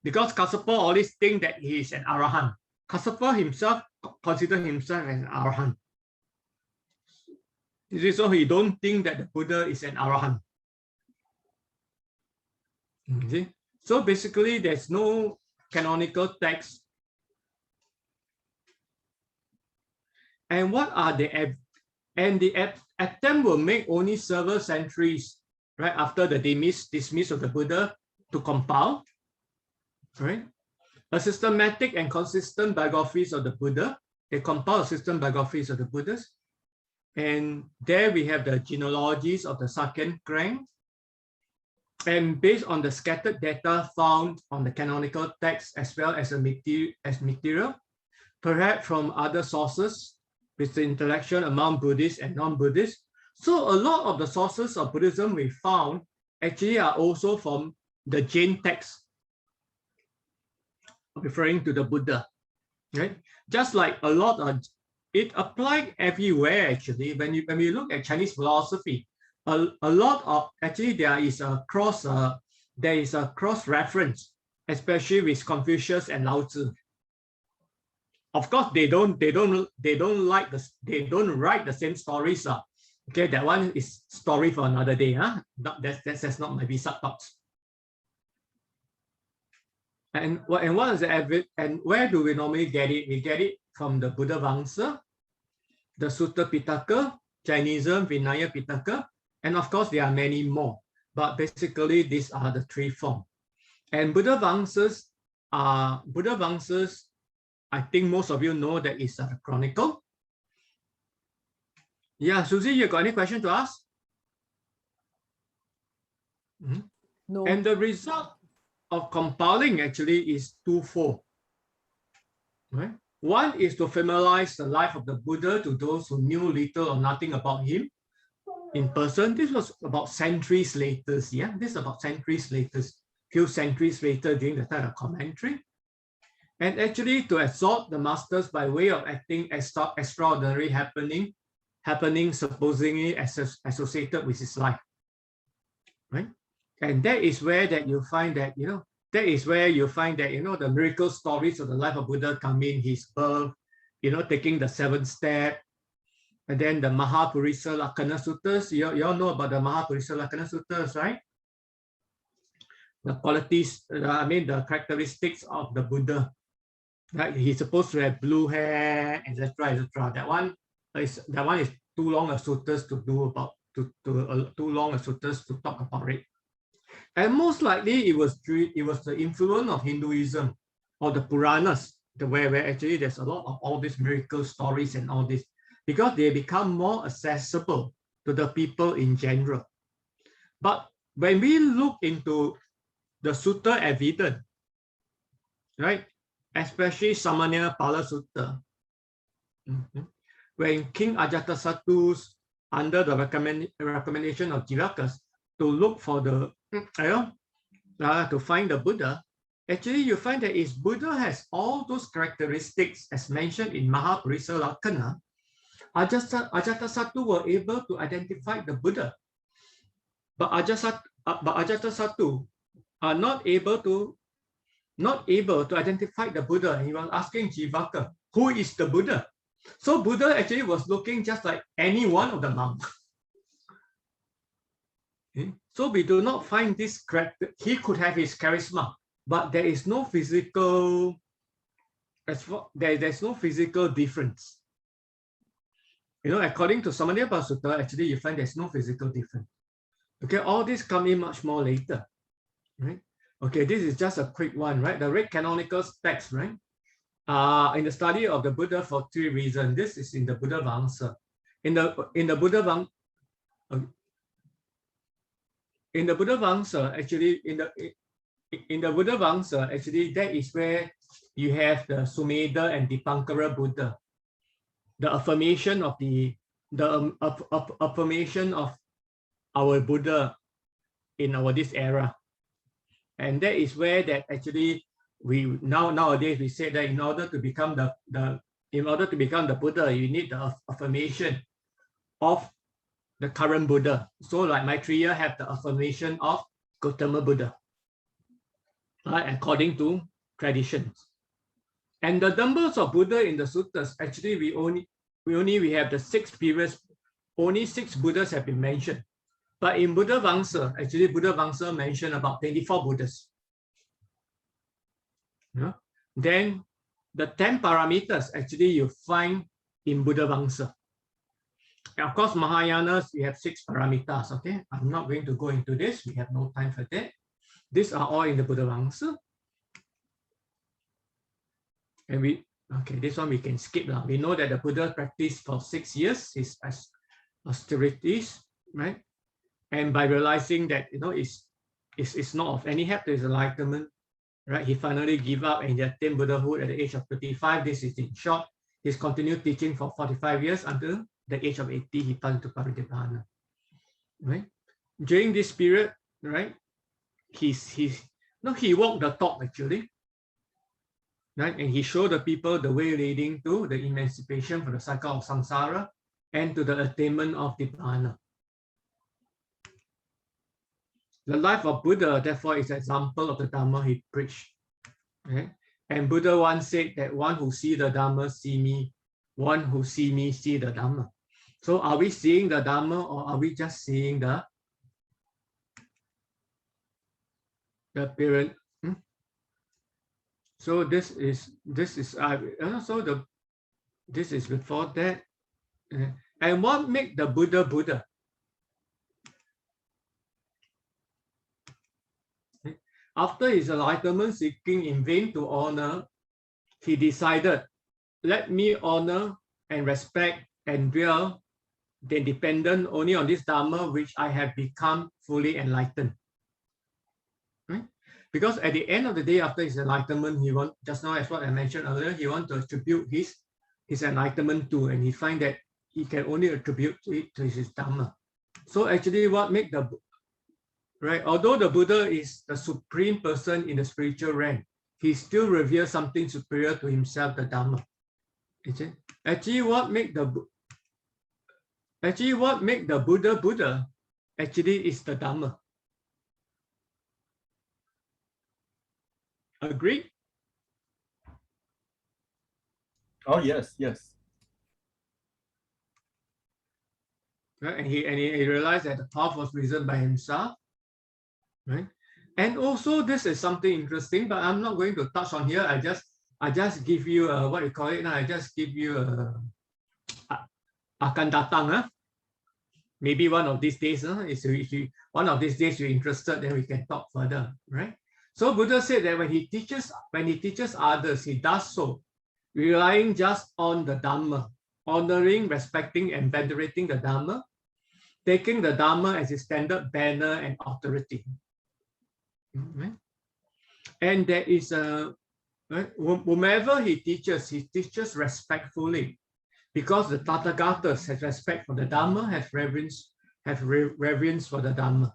Because Kassapa always think that he is an Arahant. Kassapa himself consider himself as an Arahant. So he don't think that the Buddha is an Arahant. So basically there's no canonical text And what are the attempt will make only several centuries, right, after the dismiss of the Buddha to compile, right, a systematic and consistent biographies of the Buddha. They compile system biographies of the Buddhas. And there we have the genealogies of the second rank. And based on the scattered data found on the canonical text as well as material, perhaps from other sources, with the interaction among Buddhists and non-Buddhists. So a lot of the sources of Buddhism we found actually are also from the Jain text, referring to the Buddha, right? Just like a lot of, it applied everywhere actually. When you look at Chinese philosophy, a lot of, actually there is a cross reference, especially with Confucius and Lao Tzu. Of course, they don't write the same stories. Okay, that one is story for another day. Huh? That's not my Wesak thoughts. And what is the evidence? And where do we normally get it? We get it from the Buddha Vangsa, the Sutta Pitaka, Jainism, Vinaya Pitaka, and of course there are many more. But basically, these are the three forms. And Buddha Vangsas, I think most of you know that it's a chronicle. Yeah, Susie, you got any question to ask? No. And the result of compiling actually is twofold. Right? One is to familiarize the life of the Buddha to those who knew little or nothing about him in person. This was about centuries later. Yeah, this is about centuries later, few centuries later during the time of commentary. And actually to exhort the masters by way of acting extraordinary happening supposedly associated with his life, right? And that is where that you find that, the miracle stories of the life of Buddha come in, his birth, taking the 7th step, and then the Mahapurisa Lakkhana Suttas. You all know about the Mahapurisa Lakkhana Suttas, right? The qualities, the characteristics of the Buddha. Right? He's supposed to have blue hair, etc., etc. That one is too long a suttas to do about too long a suttas to talk about it. And most likely it was the influence of Hinduism or the Puranas, where actually there's a lot of all these miracle stories and all this, because they become more accessible to the people in general. But when we look into the sutta evidence, right? Especially Samanya Pala Sutta, when King Ajatasattu, under the recommendation of Jivakas, to look for the, to find the Buddha, actually you find that his Buddha has all those characteristics as mentioned in Mahapurisa Lakkhana. Ajatasattu were able to identify the Buddha, but Ajatasattu are not able to identify the Buddha. He was asking Jivaka, who is the Buddha? So Buddha actually was looking just like any one of the monks. Okay? So we do not find this character. He could have his charisma, but there is no physical, there's no physical difference. According to Samaniyapala Sutta, actually you find there's no physical difference. Okay, all this come in much more later, right? Okay, this is just a quick one, right? The red canonical text, right? In the study of the Buddha for 3 reasons. This is in the Buddha Vangsa. In the Buddha Vangsa, actually, in the Buddha Vangsa, actually, that is where you have the Sumedha and Dipankara Buddha, the affirmation of affirmation of our Buddha in this era. And that is where that actually nowadays we say that in order to become the Buddha, you need the affirmation of the current Buddha. So like Maitreya have the affirmation of Gautama Buddha, right, according to traditions. And the numbers of Buddha in the suttas, actually we have the 6 periods, only 6 Buddhas have been mentioned. But in Buddha Vangsa, actually Buddha Vangsa mentioned about 24 Buddhas. Yeah. Then the 10 parameters, actually you find in Buddha Vangsa. And of course, Mahayanas, we have 6 paramitas, okay? I'm not going to go into this. We have no time for that. These are all in the Buddha Vangsa. And this one we can skip now. We know that the Buddha practiced for 6 years his austerities, right? And by realizing that, it's not of any help to his enlightenment, right? He finally gave up and he attained Buddhahood at the age of 35. This is in short. He's continued teaching for 45 years until the age of 80. He passed into Parinibbana, right? During this period, right? He walked the talk actually, right? And he showed the people the way leading to the emancipation from the cycle of samsara and to the attainment of Nibbana. The life of Buddha, therefore, is an example of the Dhamma he preached. Okay? And Buddha once said that one who see the Dhamma see me, one who see me see the Dhamma. So are we seeing the Dhamma or are we just seeing the parent? So this is this is before that. And what make the Buddha Buddha? After his enlightenment seeking in vain to honor, he decided, let me honor and respect and dwell then dependent only on this Dhamma which I have become fully enlightened. Right? Because at the end of the day, after his enlightenment, he want, just now as what I mentioned earlier, he wants to attribute his enlightenment to, and he find that he can only attribute it to his Dhamma. So actually what make the, right, although the Buddha is the supreme person in the spiritual realm, he still reveals something superior to himself, the Dhamma. Actually what make the Buddha Buddha actually is the Dhamma. Agree? Oh yes, yes. Right? And he realized that the path was reasoned by himself. Right? And also this is something interesting, but I'm not going to touch on here. I just give you what you call it now. I just give you akan datang. Maybe one of these days, if one of these days you're interested, then we can talk further, right? So Buddha said that when he teaches others, he does so relying just on the Dhamma, honoring, respecting, and venerating the Dhamma, taking the Dhamma as his standard banner and authority. Right? And there is whomever he teaches respectfully, because the Tathagatas have respect for the Dhamma, have reverence for the Dhamma.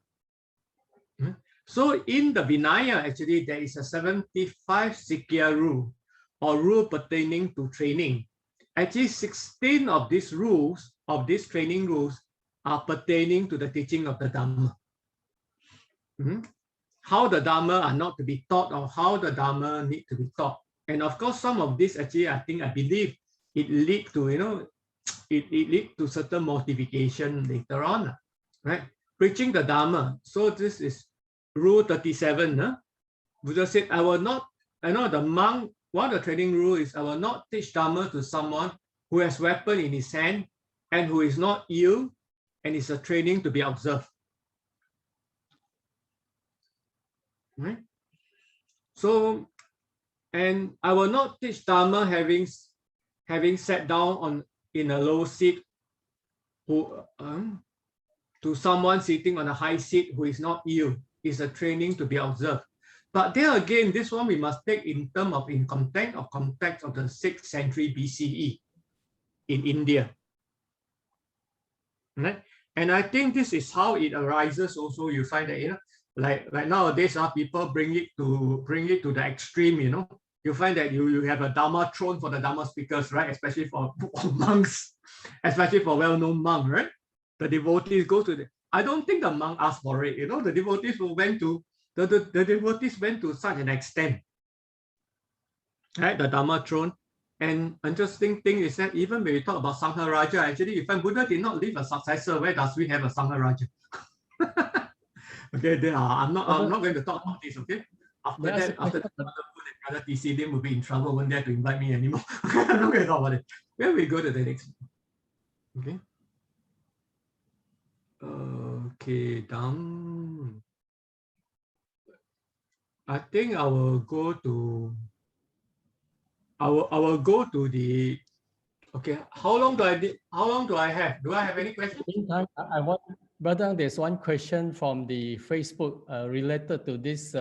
So in the Vinaya, actually, there is a 75 Sikya rule, or rule pertaining to training. Actually, 16 of these rules, of these training rules, are pertaining to the teaching of the Dhamma. How the Dhamma are not to be taught, or how the Dhamma need to be taught. And of course, some of this actually, I believe, it lead to, it lead to certain mortification later on, right? Preaching the Dhamma. So this is rule 37. Buddha said, I will not, the monk, one of the training rule is, I will not teach Dhamma to someone who has weapon in his hand and who is not ill and is a training to be observed. Right? So, and I will not teach Dhamma having sat down in a low seat to someone sitting on a high seat who is not ill. Is a training to be observed. But there again, this one we must take in terms of context of the 6th century BCE in India. Right? And I think this is how it arises also. You find that, like nowadays, people bring it to the extreme, You find that you have a Dhamma throne for the Dhamma speakers, right? Especially for monks, especially for well-known monks, right? The devotees go to the, I don't think the monk asked for it, the devotees went to such an extent, right? The Dhamma throne. And interesting thing is that even when we talk about Sangharaja, actually, you find Buddha did not leave a successor. Where does we have a Sangharaja? Okay, I'm not going to talk about this. Okay, after that Brother TC Lim will be in trouble, won't dare to invite me anymore. I'm not going to talk about it. Then we go to the next one. Okay. Okay, done. I think I will go to I will go to the okay. How long do I have? Do I have any questions? Meantime, I want, Brother, there's one question from the Facebook related to this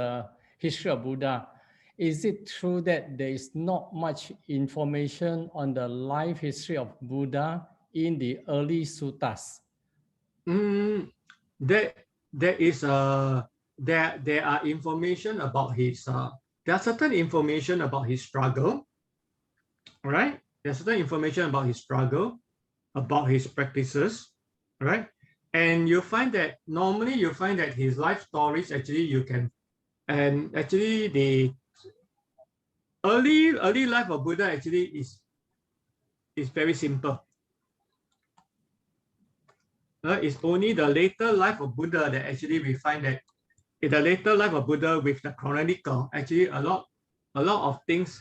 history of Buddha. Is it true that there is not much information on the life history of Buddha in the early suttas? There is there are information about his there are certain information about his struggle, right? There's certain information about his struggle, about his practices, right? And you find that normally you find that his life stories actually you can, and actually the early life of Buddha actually is very simple. It's only the later life of Buddha that actually we find that in the later life of Buddha with the chronicle, actually a lot of things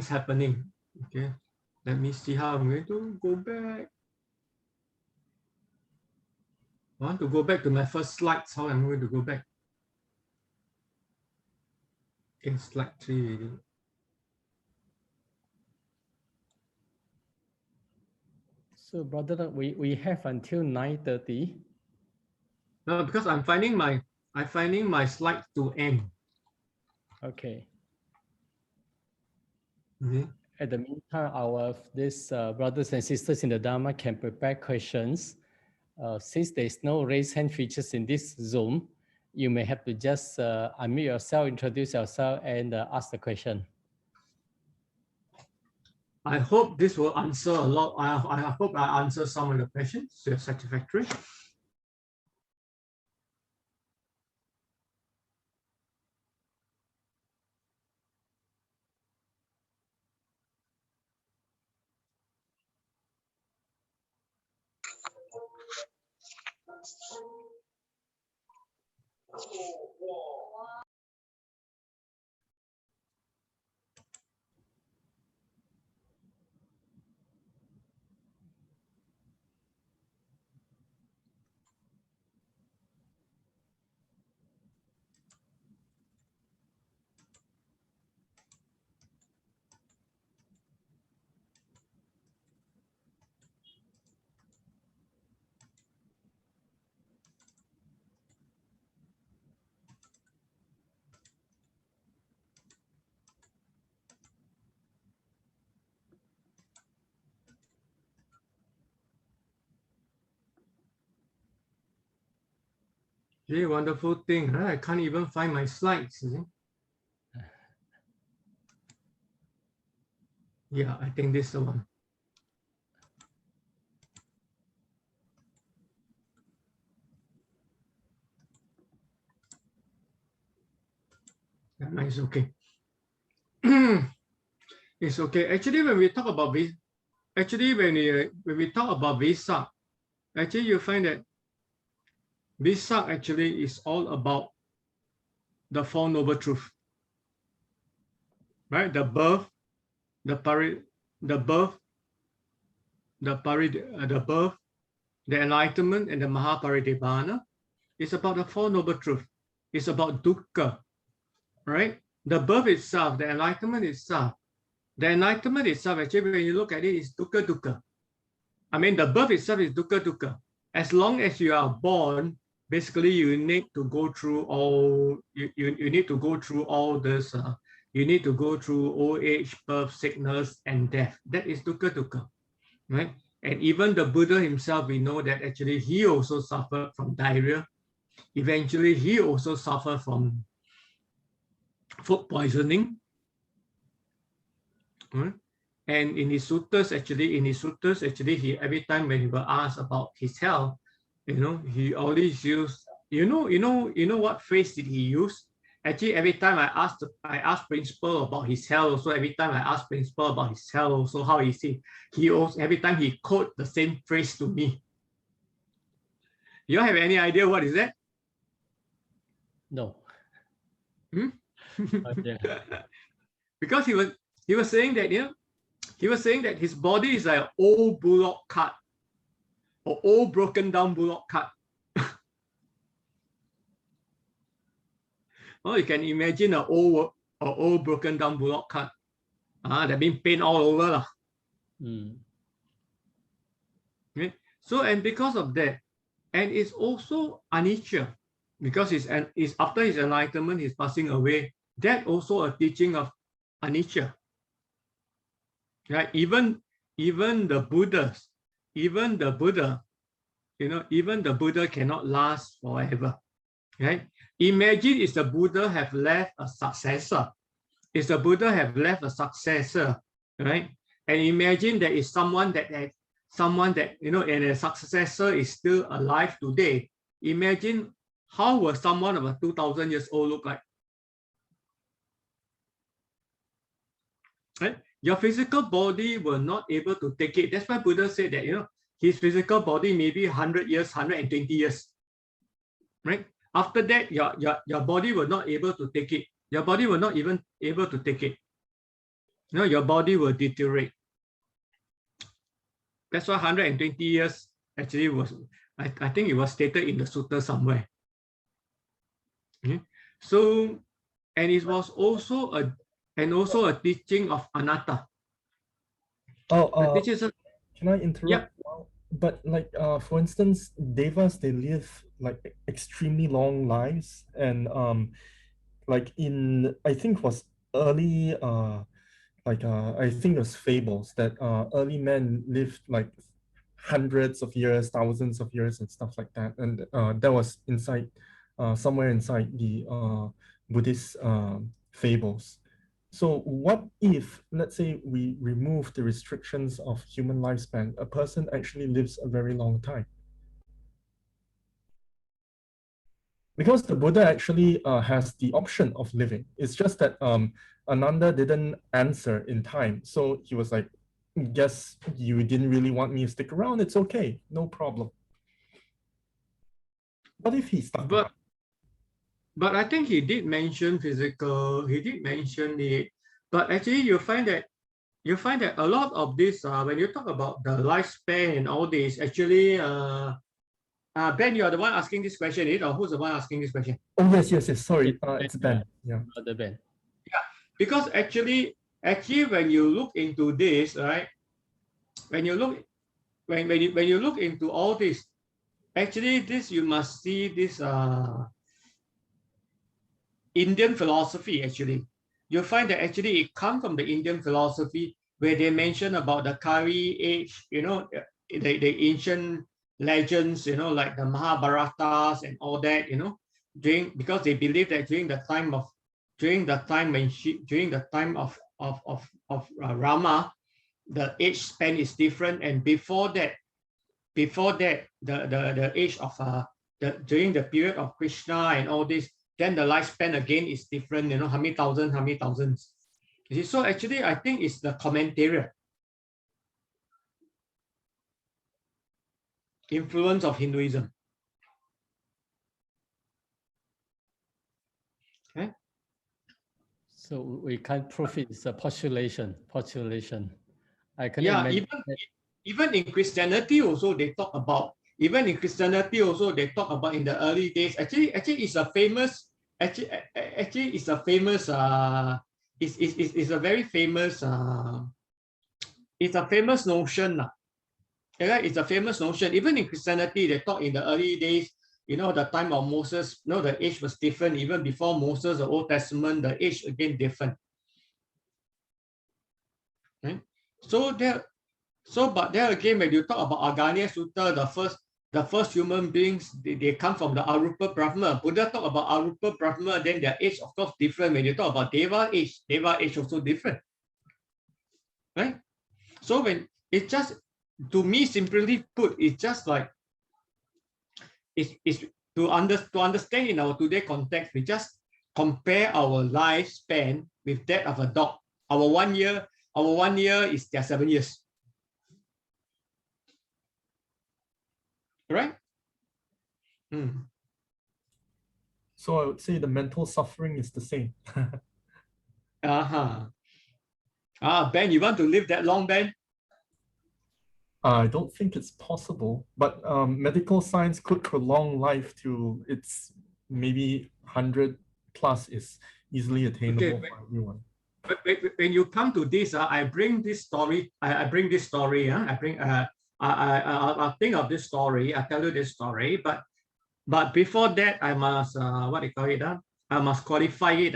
happening. Okay, let me see how I'm going to go back. I want to go back to my first slides, how I'm going to go back. In slide 3. So, Brother, we have until 9:30. No, because I'm finding my slides to end. Okay. Okay. At the meantime, our brothers and sisters in the Dharma can prepare questions. Since there's no raise hand features in this Zoom, you may have to just unmute yourself, introduce yourself, and ask the question. I hope this will answer a lot. I hope I answer some of the questions. So satisfactory. Really wonderful thing, huh? I can't even find my slides. Yeah, I think this is the one. Yeah, it's okay. It's okay. Actually, when we talk about this, actually when we talk about Wesak, actually you find that Wesak actually is all about the Four Noble Truths, right? The birth, the enlightenment, and the Mahaparidebhana. It's about the Four Noble Truths. It's about dukkha, right? The birth itself, the enlightenment itself. The enlightenment itself, actually, when you look at it, is dukkha dukkha. I mean, the birth itself is dukkha dukkha. As long as you are born, basically you need to go through all, you need to go through all this, you need to go through old age, birth, sickness, and death. That is dukkha dukkha, right? And even the Buddha himself, we know that actually he also suffered from diarrhea. Eventually, he also suffered from food poisoning. Right? And in his suttas, actually, he every time when he was asked about his health, he always used, you know what phrase did he use? Actually, every time I asked principal about his health. Also, every time I asked principal about his health, also how is he also every time he quote the same phrase to me. You have any idea what is that? No. Okay. Because he was saying that, he was saying that his body is like an old bullock cart or old broken down bullock cart. Oh, you can imagine an old broken down bullock cart. That been paint all over lah. Okay? So, and because of that, and it's also anicca, because it's after his enlightenment, he's passing away. That also a teaching of anicca. Right? Even the Buddha, even the Buddha cannot last forever. Right? Imagine if the Buddha have left a successor. If the Buddha have left a successor, right? And imagine there is someone that and a successor is still alive today. Imagine how will someone of 2,000 years old look like? Right? Your physical body will not able to take it. That's why Buddha said that, his physical body may be 100 years, 120 years. Right? After that, your body will not able to take it. Your body will not even able to take it. Your body will deteriorate. That's why 120 years actually was, I think it was stated in the sutta somewhere. Okay? So, and it was also a teaching of anatta. Can I interrupt? Yeah. But like for instance, devas, they live like extremely long lives, and like in, I think was early I think it was fables that early men lived like hundreds of years, thousands of years, and stuff like that, and that was inside somewhere inside the Buddhist fables. So what if, let's say, we remove the restrictions of human lifespan, a person actually lives a very long time? Because the Buddha actually has the option of living. It's just that Ananda didn't answer in time. So he was like, guess you didn't really want me to stick around. It's okay, no problem. What if he stuck around? But I think he did mention physical, he did mention it. But actually you find that a lot of this, when you talk about the lifespan and all this, actually, Ben, you are the one asking this question, or who's the one asking this question? Oh, yes. Sorry, it's Ben. Yeah. Ben. Yeah, because actually, when you look into this, right? When you look into all this, actually, this you must see this Indian philosophy. Actually, you'll find that actually it comes from the Indian philosophy where they mention about the Kali age, the ancient legends, like the Mahabharatas and all that, because they believe that during the time of Rama, the age span is different, and before that, the age of during the period of Krishna and all this, then the lifespan again is different, how many thousands. You see? So actually, I think it's the commentariat influence of Hinduism. Okay. So we can't prove it's a postulation. I can imagine. Even in Christianity also they talk about. Even in Christianity also they talk about in the early days. Actually, it's a famous. Actually, it's a famous. It's a very famous. It's a famous notion. Right? It's a famous notion. Even in Christianity, they talk in the early days. The time of Moses. The age was different. Even before Moses, the Old Testament, the age again different. Right? But there again, when you talk about Aganya Sutta, the first human beings, they come from the Arupa Brahma. Buddha talk about Arupa Brahma, then their age, of course, different. When you talk about Deva age also different. Right? So when it just, to me, simply put, it's just like, it's to understand in our today context, we just compare our lifespan with that of a dog. Our 1 year is their 7 years. Right? So I would say the mental suffering is the same. Uh-huh. Ben, you want to live that long, Ben? I don't think it's possible, but medical science could prolong life to its maybe 100 plus is easily attainable for everyone. But when you come to this, I bring this story. I bring this story. I'll think of this story. I'll tell you this story. But before that, I must what do you call it? I must qualify it.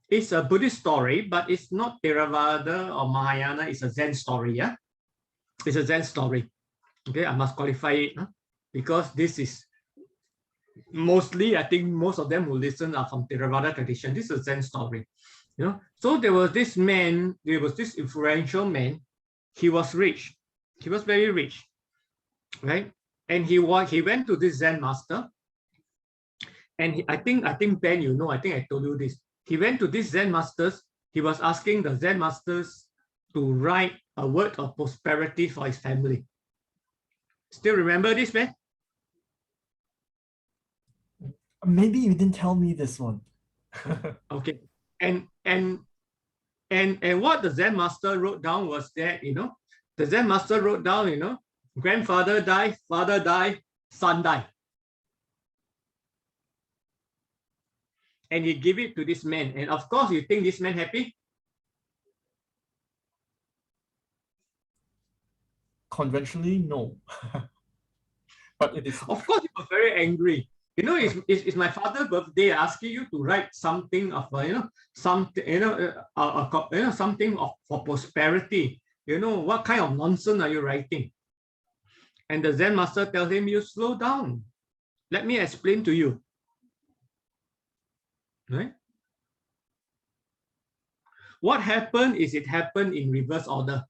It's a Buddhist story, but it's not Theravada or Mahayana. It's a Zen story. Yeah, it's a Zen story. Okay, I must qualify it because this is mostly, I think most of them who listen are from Theravada tradition. This is a Zen story. You know, so there was this man, there was this influential man. He was rich. He was very rich, right? And he went to this Zen master. And I think Ben, you know, I think I told you this. He went to this Zen masters. He was asking the Zen masters to write a word of prosperity for his family. Still remember this, man? Maybe you didn't tell me this one. Okay. And what the Zen master wrote down was that, you know, the Zen master wrote down, you know, grandfather died, father died, son died. And he gave it to this man. And of course, you think this man happy? Conventionally, no. But it is. Of course, he was very angry. You know, it's my father's birthday. Asking you to write something of something something for prosperity. You know, what kind of nonsense are you writing? And the Zen master tells him, "You slow down. Let me explain to you." Right? What happened is it happened in reverse order.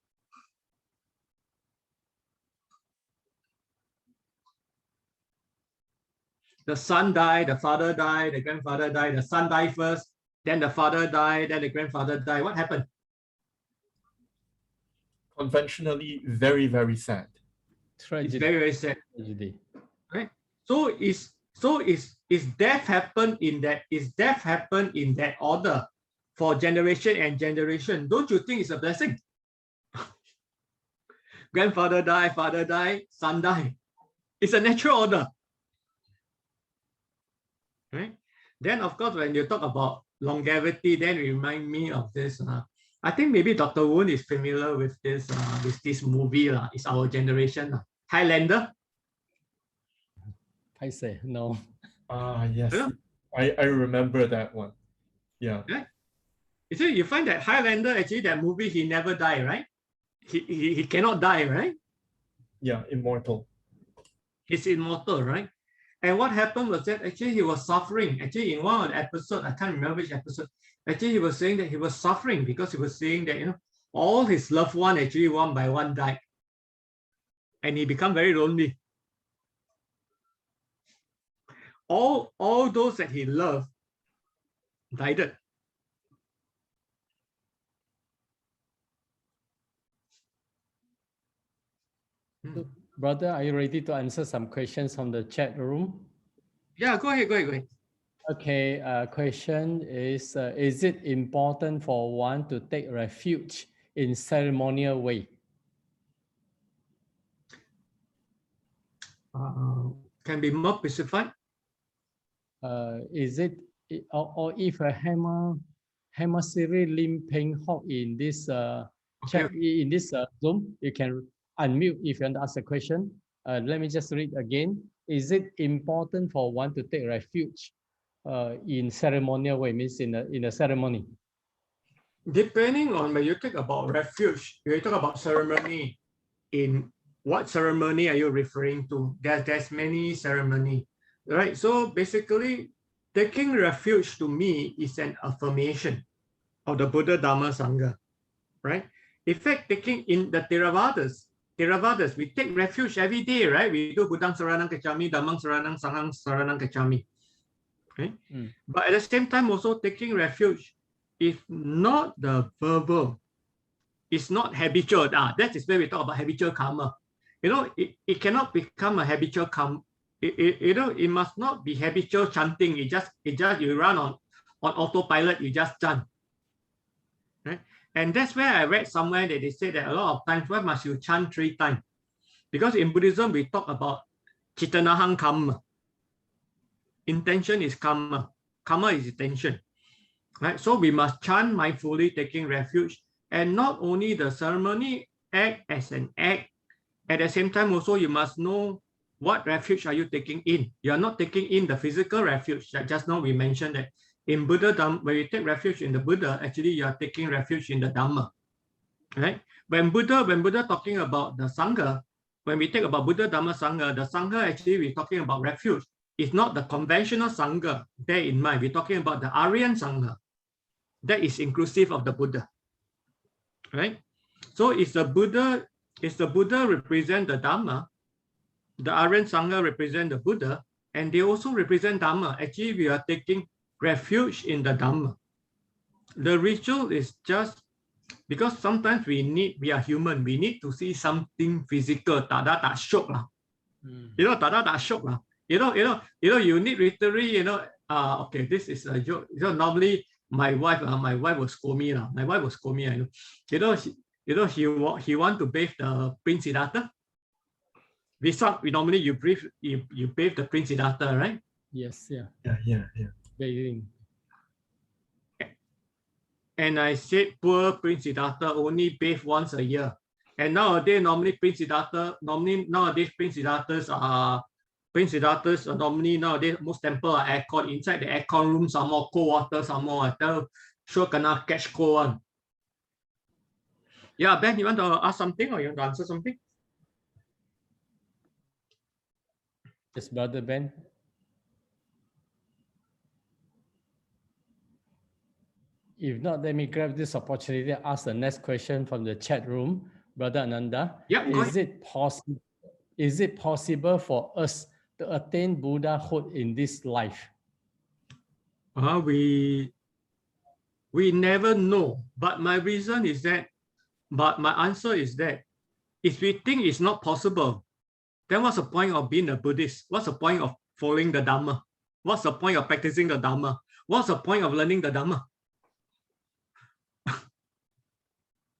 The son died, the father died, the grandfather died, the son died first, then the father died, then the grandfather died. What happened? Conventionally, very, very sad. Tragedy. It's very, very sad. Tragedy. Right? So is death happen in that order for generation and generation? Don't you think it's a blessing? Grandfather died, father died, son died. It's a natural order. Right? Then, of course, when you talk about longevity, then it remind me of this. I think maybe Dr. Woon is familiar with this movie. It's our generation. Highlander. I say no. Yes. Yeah. I remember that one. Yeah. Right? You see, you find that Highlander, actually, that movie, he never died, right? He cannot die, right? Yeah, immortal. He's immortal, right? And what happened was that actually he was suffering. Actually, in one of the episodes, I can't remember which episode, actually he was saying that he was suffering because he was saying that, you know, all his loved ones actually one by one died. And he became very lonely. All those that he loved died. Brother, are you ready to answer some questions from the chat room? Yeah, go ahead. Okay, question is it important for one to take refuge in ceremonial way? Can be more specified? Is it, or if a Hema Siri Lim Peng Hock in this chat, in this Zoom, you can unmute if you want to ask a question. Let me just read again. Is it important for one to take refuge in ceremonial way, means in a ceremony? Depending on when you talk about refuge, you talk about ceremony. In what ceremony are you referring to? There's many ceremony, right? So basically, taking refuge to me is an affirmation of the Buddha Dhamma Sangha, right? In fact, taking in the Theravadas, we take refuge every day, right? We do Buddhang Saranang Kecami, Dhammang Saranang, Sanghang Saranang Kecami, right? But at the same time, also taking refuge is not the verbal, it's not habitual. That is where we talk about habitual karma. You know, it cannot become a habitual karma. it must not be habitual chanting. It just you run on autopilot, you just chant. Right? And that's where I read somewhere that they say that a lot of times, why must you chant 3 times? Because in Buddhism, we talk about Chittanahang karma. Intention is karma. Karma is intention. Right? So we must chant mindfully, taking refuge. And not only the ceremony act as an act, at the same time also you must know what refuge are you taking in. You are not taking in the physical refuge. That just now we mentioned that in Buddha, when you take refuge in the Buddha, actually you are taking refuge in the Dhamma. Right? When Buddha talking about the Sangha, when we take about Buddha, Dhamma, Sangha, the Sangha actually we're talking about refuge. It's not the conventional Sangha. Bear in mind, we're talking about the Aryan Sangha. That is inclusive of the Buddha. Right? So it's the Buddha represent the Dhamma, the Aryan Sangha represent the Buddha, and they also represent Dhamma. Actually, we are taking refuge in the Dhamma. The ritual is just because sometimes we are human, we need to see something physical. Tada tak syok lah. You know, tada tak syok lah. You need literally, okay, this is a joke. Normally my wife will scold me lah. My wife will scold me. I know. He want to bathe the Prince Siddhartha. Wesak, normally you bathe the Prince Siddhartha, right? Yes, yeah. Yeah. Bathing. And I said, poor Prince Siddhartha only bathe once a year. And nowadays, Prince Siddharthas are normally nowadays most temples are aircon. Inside the aircon room, some more cold water, some more. I tell, sure cannot catch cold one. Yeah, Ben, you want to ask something or you want to answer something? Yes, Brother Ben. If not, let me grab this opportunity to ask the next question from the chat room. Brother Ananda, Yep, is it possible for us to attain Buddhahood in this life? We never know. But my answer is that if we think it's not possible, then what's the point of being a Buddhist? What's the point of following the Dhamma? What's the point of practicing the Dhamma? What's the point of learning the Dhamma?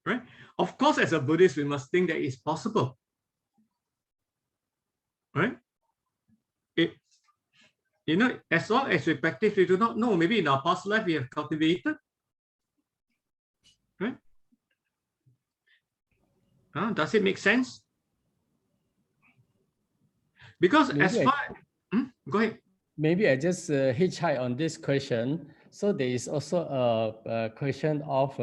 Right? Of course, as a Buddhist, we must think that it's possible. Right? As long as we practice, we do not know. Maybe in our past life, we have cultivated. Right? Does it make sense? Because go ahead. Maybe I just hitchhike on this question. So there is also a question of,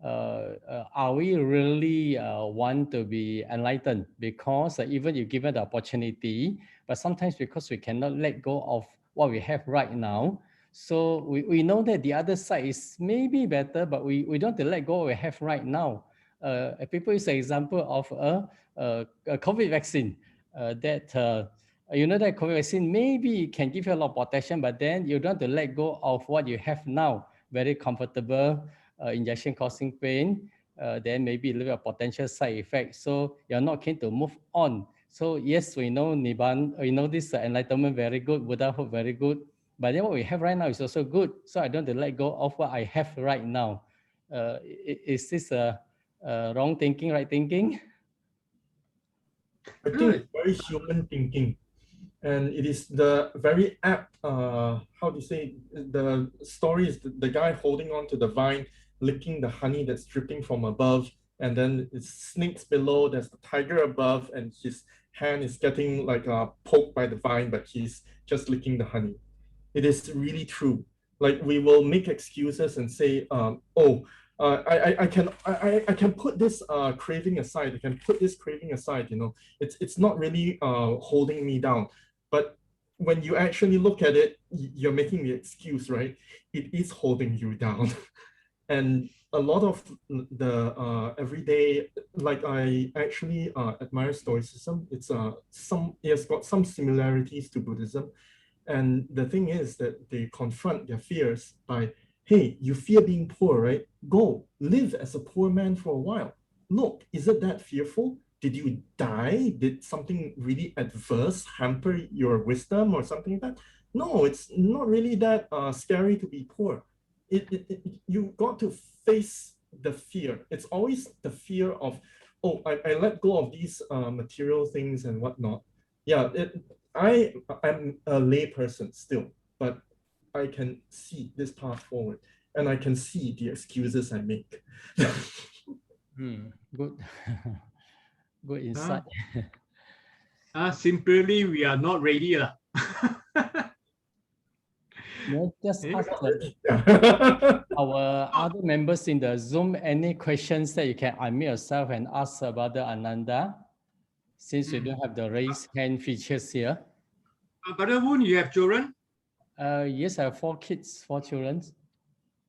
are we really want to be enlightened? Because even if given the opportunity, but sometimes because we cannot let go of what we have right now, so we know that the other side is maybe better, but we don't have to let go of what we have right now. People use the example of a COVID vaccine that COVID vaccine maybe can give you a lot of protection, but then you don't have to let go of what you have now. Very comfortable, injection causing pain, then maybe a little bit of potential side effect. So you're not keen to move on. So yes, we know Nibbana, we know this enlightenment very good, Buddhahood very good, but then what we have right now is also good. So I don't have to let go of what I have right now. Is this wrong thinking, right thinking? I think it's very human thinking. And it is the very apt, how do you say, the story is the guy holding on to the vine, licking the honey that's dripping from above, and then it snakes below, there's the tiger above, and his hand is getting like poked by the vine, but he's just licking the honey. It is really true. Like we will make excuses and say, I can put this craving aside. I can put this craving aside. It's not really holding me down. But when you actually look at it, you're making the excuse, right? It is holding you down. And a lot of the everyday, like I actually admire Stoicism. It has got some similarities to Buddhism. And the thing is that they confront their fears by, hey, you fear being poor, right? Go live as a poor man for a while. Look, is it that fearful? did you die? Did something really adverse hamper your wisdom or something like that? No, it's not really that scary to be poor. You got to face the fear. It's always the fear of, oh, I let go of these material things and whatnot. Yeah, I'm a lay person still, but I can see this path forward and I can see the excuses I make. Good. Good insight. Simply, we are not ready. No, just ask our other members in the Zoom any questions that you can unmute yourself and ask Brother Ananda, since you don't have the raise hand features here. Brother Woon, you have children? Yes, I have 4 kids, 4 children.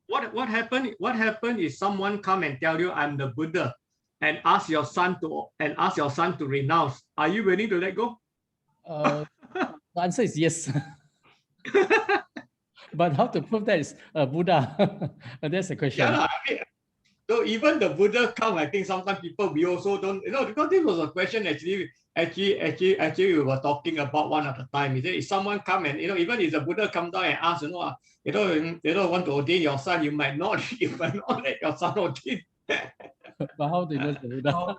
What happened? What happened is someone come and tell you I'm the Buddha, and ask your son to renounce. Are you willing to let go? The answer is yes. But how to prove that is a Buddha? That's the question. Yeah, so even the Buddha come, I think sometimes people, we also don't, because this was a question actually we were talking about one at a time. Is if someone come and, even if the Buddha come down and ask, they don't want to ordain your son, you might not let your son ordain. But how do you know the Buddha?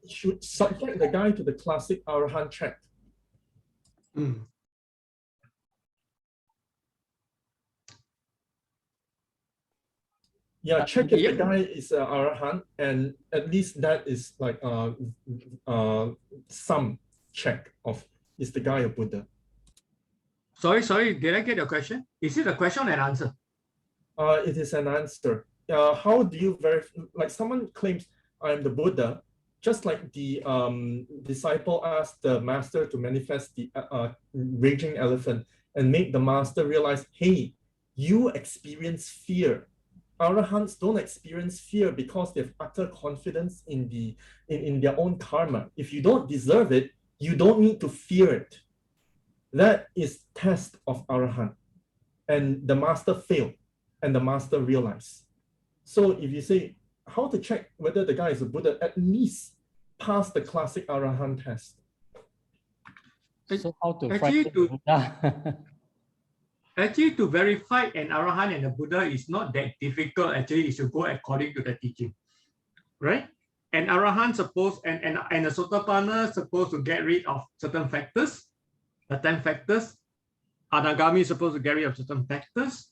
Should subject the guy to the classic Arahant check. Yeah, check if the guy is Arahant, and at least that is like some check of, is the guy a Buddha? Sorry, did I get your question? Is it a question and answer? It is an answer. How do you verify? Like someone claims I'm the Buddha, just like the disciple asked the master to manifest the raging elephant and make the master realize, hey, you experience fear. Arahants don't experience fear because they have utter confidence in their own karma. If you don't deserve it, you don't need to fear it. That is test of Arahant. And the master failed, and the master realized. So if you say how to check whether the guy is a Buddha, at least pass the classic Arahant test. So how to find the Buddha? Actually, to verify an Arahant and a Buddha is not that difficult. Actually, it should go according to the teaching, right? An Arahant supposed, and a Sotapanna supposed to get rid of certain factors, the 10 factors. Anagami is supposed to get rid of certain factors,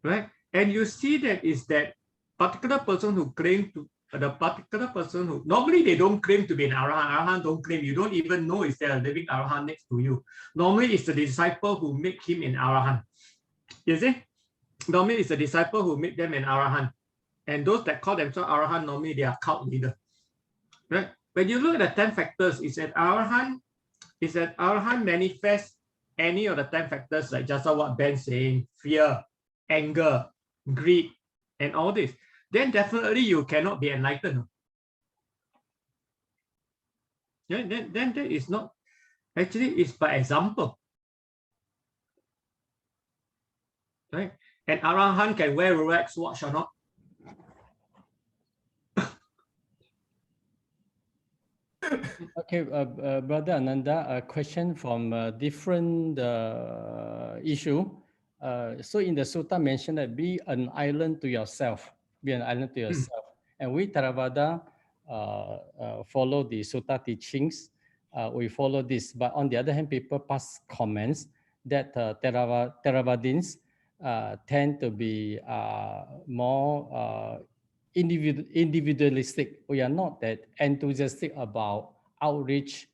right? And you see that is that particular person who claim to, normally they don't claim to be an Arahant. Arahant don't claim, you don't even know is there a living Arahant next to you. Normally it's the disciple who make him an Arahant. You see? Normally it's the disciple who make them an Arahant. And those that call themselves Arahant, normally they are cult leader. Right? When you look at the 10 factors, is that Arahant manifests any of the 10 factors, like just what Ben's saying, fear, anger, greed, and all this, then definitely you cannot be enlightened. Yeah, then that is not, actually it's by example. Right? An Arahant can wear a Rolex watch or not? Okay, Brother Ananda, a question from a different issue. So in the sutta mentioned that be an island to yourself, be an island to yourself. And we Theravada follow the sutta teachings. We follow this, but on the other hand, people pass comments that Theravadins tend to be more individualistic. We are not that enthusiastic about outreach.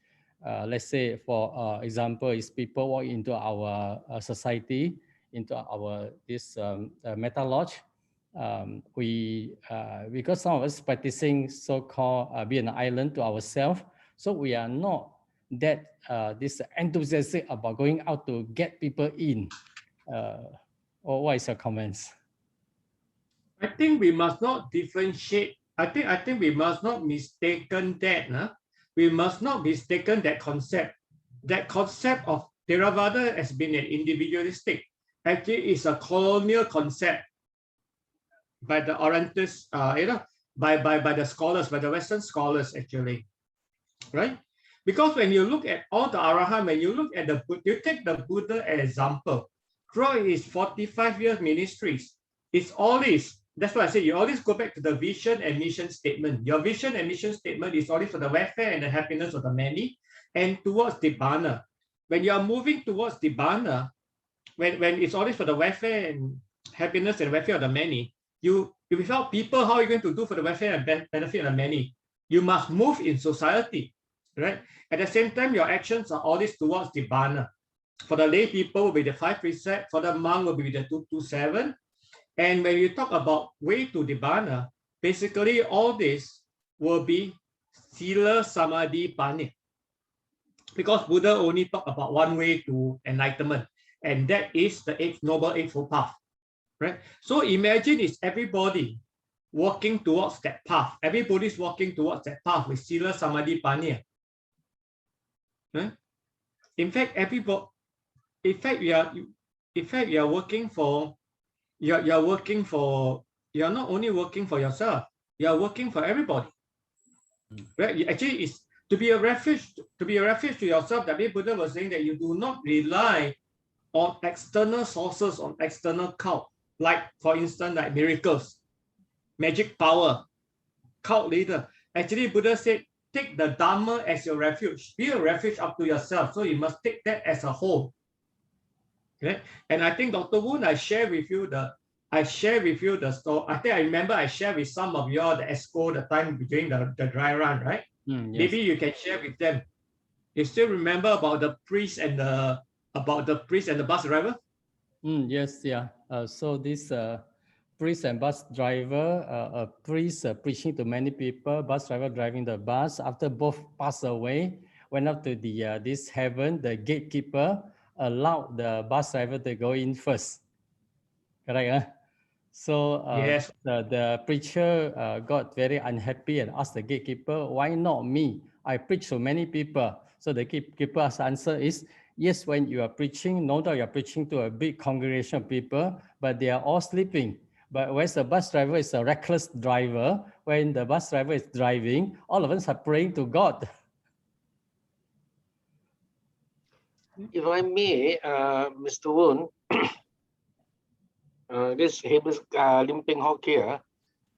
Let's say, for example, is people walk into our society, into our meta lodge. Because some of us practicing so-called be an island to ourselves, so we are not that this enthusiastic about going out to get people in. Or what is your comments? I think we must not differentiate. I think we must not mistaken that. We must not mistaken that concept. That concept of Theravada has been an individualistic. Actually, it's a colonial concept by the Orientalists, by the scholars, by the Western scholars, actually. right? Because when you look at all the Arahant, when you look at you take the Buddha as example, throughout his 45 years ministries, it's always, that's why I say you always go back to the vision and mission statement. Your vision and mission statement is always for the welfare and the happiness of the many and towards Nibbana. When you are moving towards Nibbana, when it's always for the welfare and happiness and welfare of the many, without people, how are you going to do for the welfare and benefit of the many? You must move in society, right? At the same time, your actions are always towards Nibbana. For the lay people will be the 5 precepts, for the monk will be the 227. And when you talk about way to Nibbana, basically all this will be Sila, Samadhi, Panya. Because Buddha only talked about one way to enlightenment, and that is the Noble Eightfold Path, right? So imagine it's everybody walking towards that path. Everybody's walking towards that path with Sila, Samadhi, Panya. Right? In fact, everybody. In fact, you are working for. You're not only working for yourself. You are working for everybody. Right? Actually, it's to be a refuge to yourself. That Buddha was saying that you do not rely on external sources, on external cult, like for instance, like miracles, magic power, cult leader. Actually, Buddha said, take the Dharma as your refuge. Be a refuge up to yourself. So you must take that as a whole. Okay? And I think Dr. Woon, I share with you the story. I think I remember I shared with some of you all the ESCO the time during the dry run, right? Yes. Maybe you can share with them. You still remember about the priest and the bus driver? Yes, yeah. So this priest and bus driver, a priest preaching to many people, bus driver driving the bus. After both passed away, went up to the this heaven. The gatekeeper allowed the bus driver to go in first. Correct, huh? So Yes. the preacher got very unhappy and asked the gatekeeper, why not me? I preach to many people. So the gatekeeper's answer is, yes, when you are preaching, no doubt you're preaching to a big congregation of people, but they are all sleeping. But whereas the bus driver is a reckless driver, when the bus driver is driving, all of us are praying to God. If I may, Mr. Woon, this is Lim Peng Hock here.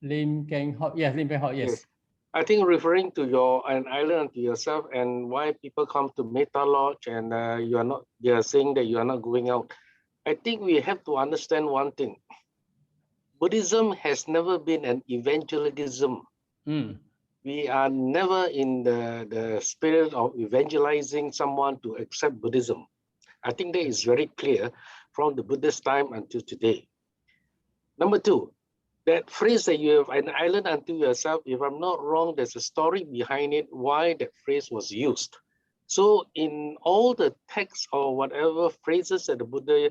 Lim Peng Hock, yeah, Lim Peng Hock, yes. I think referring to an island to yourself and why people come to Metta Lodge and they are saying that you are not going out. I think we have to understand one thing. Buddhism has never been an evangelism. We are never in the spirit of evangelizing someone to accept Buddhism. I think that is very clear from the Buddhist time until today. Number two, that phrase that you have an island unto yourself, if I'm not wrong, there's a story behind it, why that phrase was used. So in all the texts or whatever phrases that the Buddha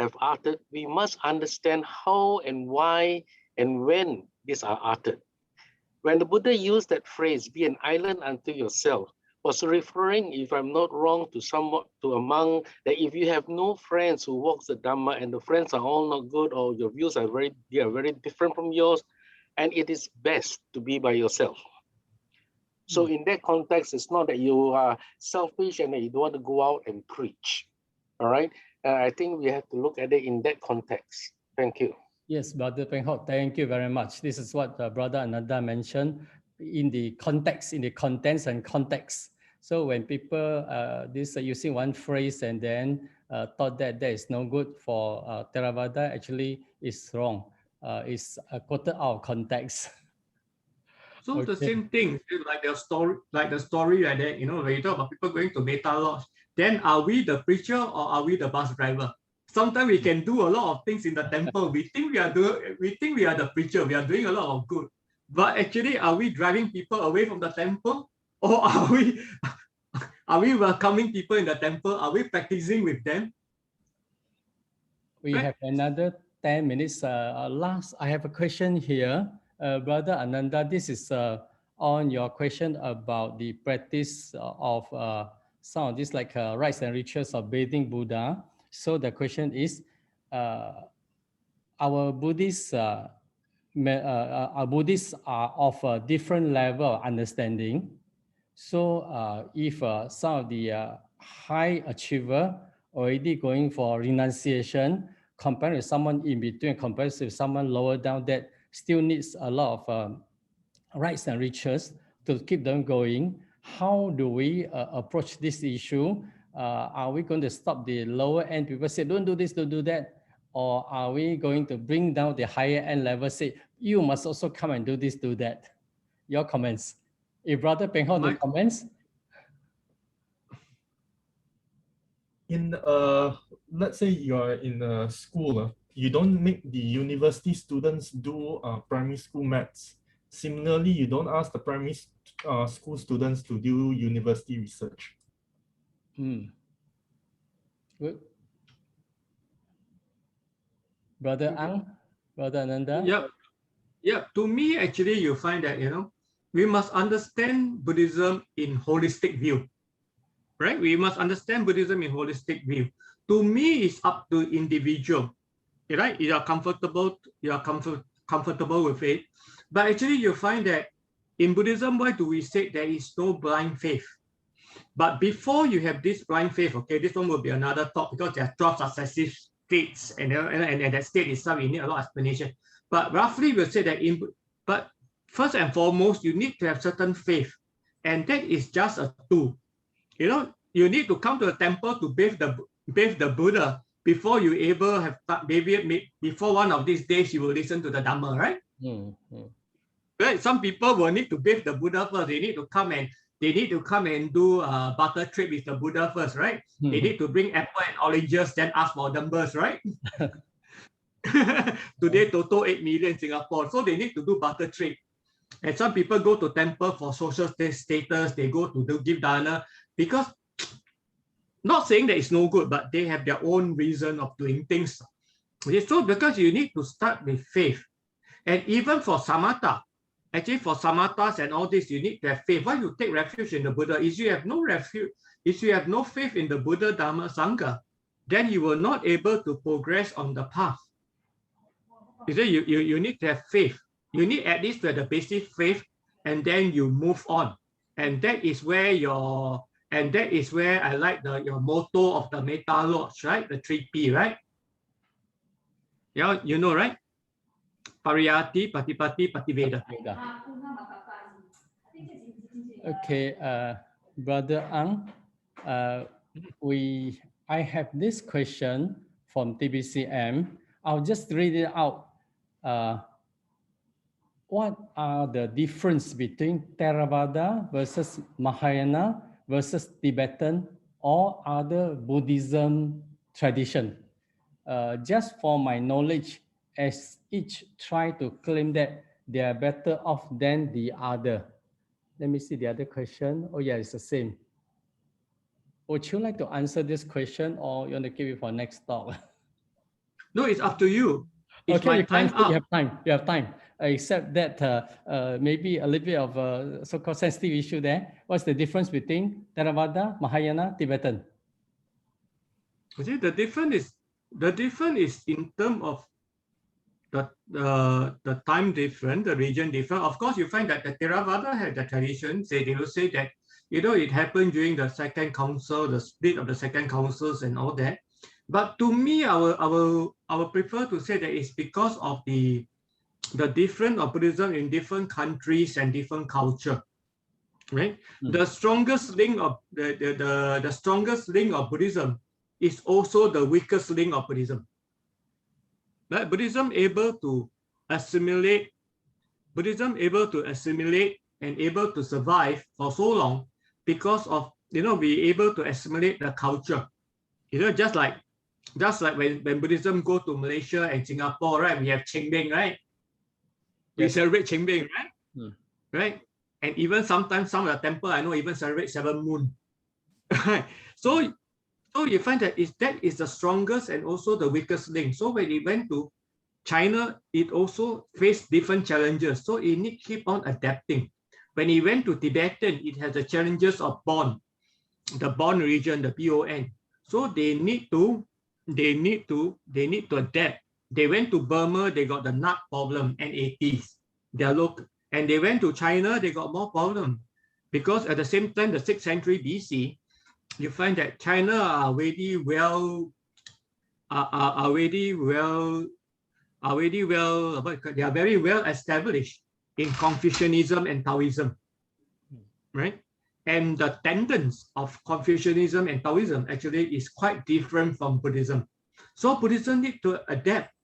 have uttered, we must understand how and why and when these are uttered. When the Buddha used that phrase, be an island unto yourself, was referring, if I'm not wrong, to a monk, that if you have no friends who walks the Dhamma and the friends are all not good or your views are very different from yours, and it is best to be by yourself. So in that context, it's not that you are selfish and that you don't want to go out and preach. All right. I think we have to look at it in that context. Thank you. Yes, Brother Peng Hock, thank you very much. This is what Brother Ananda mentioned in the context, in the contents and context. So when people using one phrase and then thought that is no good for Theravada, actually is wrong. It's quoted out of context. So okay. The same thing, like the story like that, you know, when you talk about people going to Metta Lodge, then are we the preacher or are we the bus driver? Sometimes we can do a lot of things in the temple. We think we are the preacher. We are doing a lot of good, but actually, are we driving people away from the temple, or are we welcoming people in the temple? Are we practicing with them? We have another 10 minutes. Last, I have a question here, Brother Ananda. This is on your question about the practice of some of these like rites and rituals of bathing Buddha. So the question is, our Buddhists are of a different level of understanding. So if some of the high achiever already going for renunciation, compared with someone in between, compared with someone lower down that still needs a lot of rights and riches to keep them going, how do we approach this issue? Are we going to stop the lower end people say, don't do this, don't do that? Or are we going to bring down the higher end level, say, you must also come and do this, do that? Your comments. If Brother Peng Hao the comments. In let's say you're in a school, you don't make the university students do primary school maths. Similarly, you don't ask the primary school students to do university research. Good. Brother Ang, Brother Ananda? Yeah. To me, actually, you find that, we must understand Buddhism in holistic view, right? We must understand Buddhism in holistic view. To me, it's up to individual, right? You are comfortable with it. But actually, you find that in Buddhism, why do we say there is no blind faith? But before you have this blind faith, okay, this one will be another talk because there are 12 successive states, and that state itself, you need a lot of explanation. But roughly, we'll say that but first and foremost, you need to have certain faith, and that is just a tool. You need to come to the temple to bathe the Buddha before you ever have before one of these days you will listen to the Dhamma, right? Right. Some people will need to bathe the Buddha first. They need to come and do butter trade with the Buddha first, right? They need to bring apple and oranges, then ask for numbers, right? Today, total 8 million in Singapore. So they need to do barter trade. And some people go to temple for social status. They go to give dana because, not saying that it's no good, but they have their own reason of doing things. Okay, so because you need to start with faith. And even for samatha, actually for samathas and all this, you need to have faith. Why you take refuge in the Buddha? If you have no refuge, if you have no faith in the Buddha, Dhamma, Sangha, then you will not able to progress on the path. You need to have faith. You need at least to have the basic faith, and then you move on. And that is where I like your motto of the Metta Lodge, right? The 3P, right? Yeah, you know, right? Pariyati, Patipati, Pativeda. Okay, Brother Ang, I have this question from TBCM. I'll just read it out. What are the difference between Theravada versus Mahayana versus Tibetan or other Buddhism tradition? Just for my knowledge, as each try to claim that they are better off than the other. Let me see the other question. Oh yeah, it's the same. Would you like to answer this question, or you want to keep it for next talk? No, it's up to you. It's okay, my time up. You have time. Except that maybe a little bit of a so-called sensitive issue there. What's the difference between Theravada, Mahayana, Tibetan? See, the difference is in terms of the time different, the region different. Of course, you find that the Theravada had the tradition. They will say that it happened during the Second Council, the split of the Second Councils and all that. But to me, I will prefer to say that it's because of the difference of Buddhism in different countries and different culture, right? The strongest link of the strongest link of Buddhism is also the weakest link of Buddhism. Right? Buddhism able to assimilate and able to survive for so long because of be able to assimilate the culture. Just like when Buddhism go to Malaysia and Singapore, right? We have Cheng Beng, right? We celebrate Cheng Beng, right? Right? And even sometimes some of the temple I know even celebrate 7 moon. Right? So you find that is the strongest and also the weakest link. So when it went to China, it also faced different challenges. So it need keep on adapting. When it went to Tibetan, it has the challenges of the Bon region, the BON. So they need to adapt. They went to Burma, they got the nut problem, NATs. They're local. And they went to China, they got more problem. because at the same time, the 6th century BC, you find that China are already well, they are very well established in Confucianism and Taoism, right? And the tenets of Confucianism and Taoism actually is quite different from Buddhism. So Buddhism need to adapt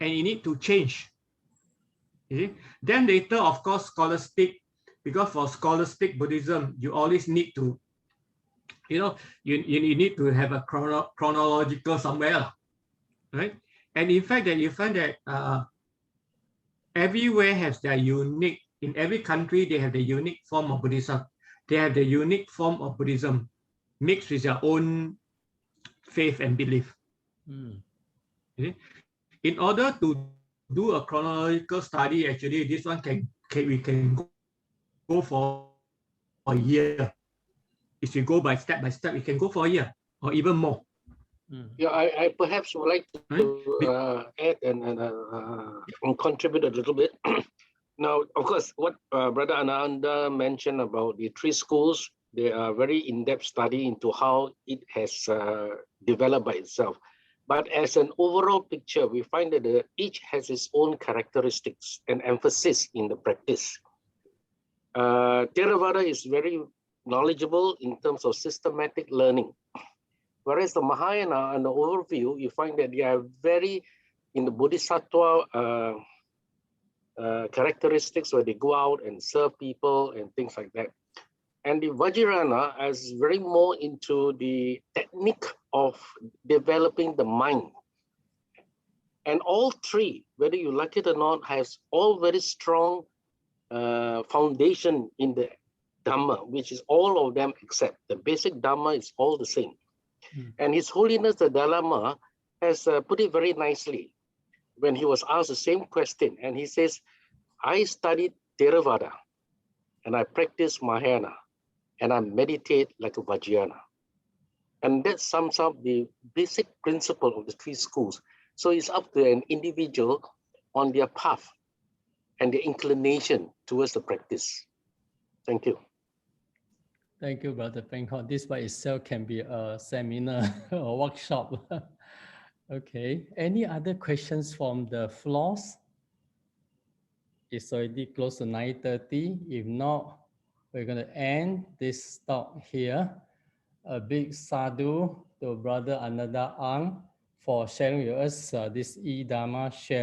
and you need to change. Okay? Then later, of course, scholastic, because for scholastic Buddhism, you always need to, you need to have a chronological somewhere, right? And in fact, that you find that everywhere has their unique, in every country, they have the unique form of Buddhism. They have the unique form of Buddhism mixed with their own faith and belief. Okay? In order to do a chronological study, actually, this one we can go for a year. If you go by step, we can go for a year or even more. Yeah, I perhaps would like to add and contribute a little bit. Now, of course, what Brother Ananda mentioned about the 3 schools, they are very in-depth study into how it has developed by itself. But as an overall picture, we find that each has its own characteristics and emphasis in the practice. Theravada is very knowledgeable in terms of systematic learning. Whereas the Mahayana, and the overview, you find that they are very in the Bodhisattva characteristics where they go out and serve people and things like that. And the Vajrayana is very more into the technique of developing the mind. And all 3, whether you like it or not, has all very strong foundation in the Dhamma, which is all of them except the basic Dhamma is all the same. And His Holiness the Dalai Lama has put it very nicely when he was asked the same question. And he says, I studied Theravada and I practice Mahayana and I meditate like a Vajrayana. And that sums up the basic principle of the 3 schools. So it's up to an individual on their path and their inclination towards the practice. Thank you. Thank you, Brother Penghorn. This by itself can be a seminar or workshop. Okay. Any other questions from the floors? It's already close to 9:30. If not, we're going to end this talk here. A big sadhu to Brother Ananda Ang for sharing with us this e-Dharma share.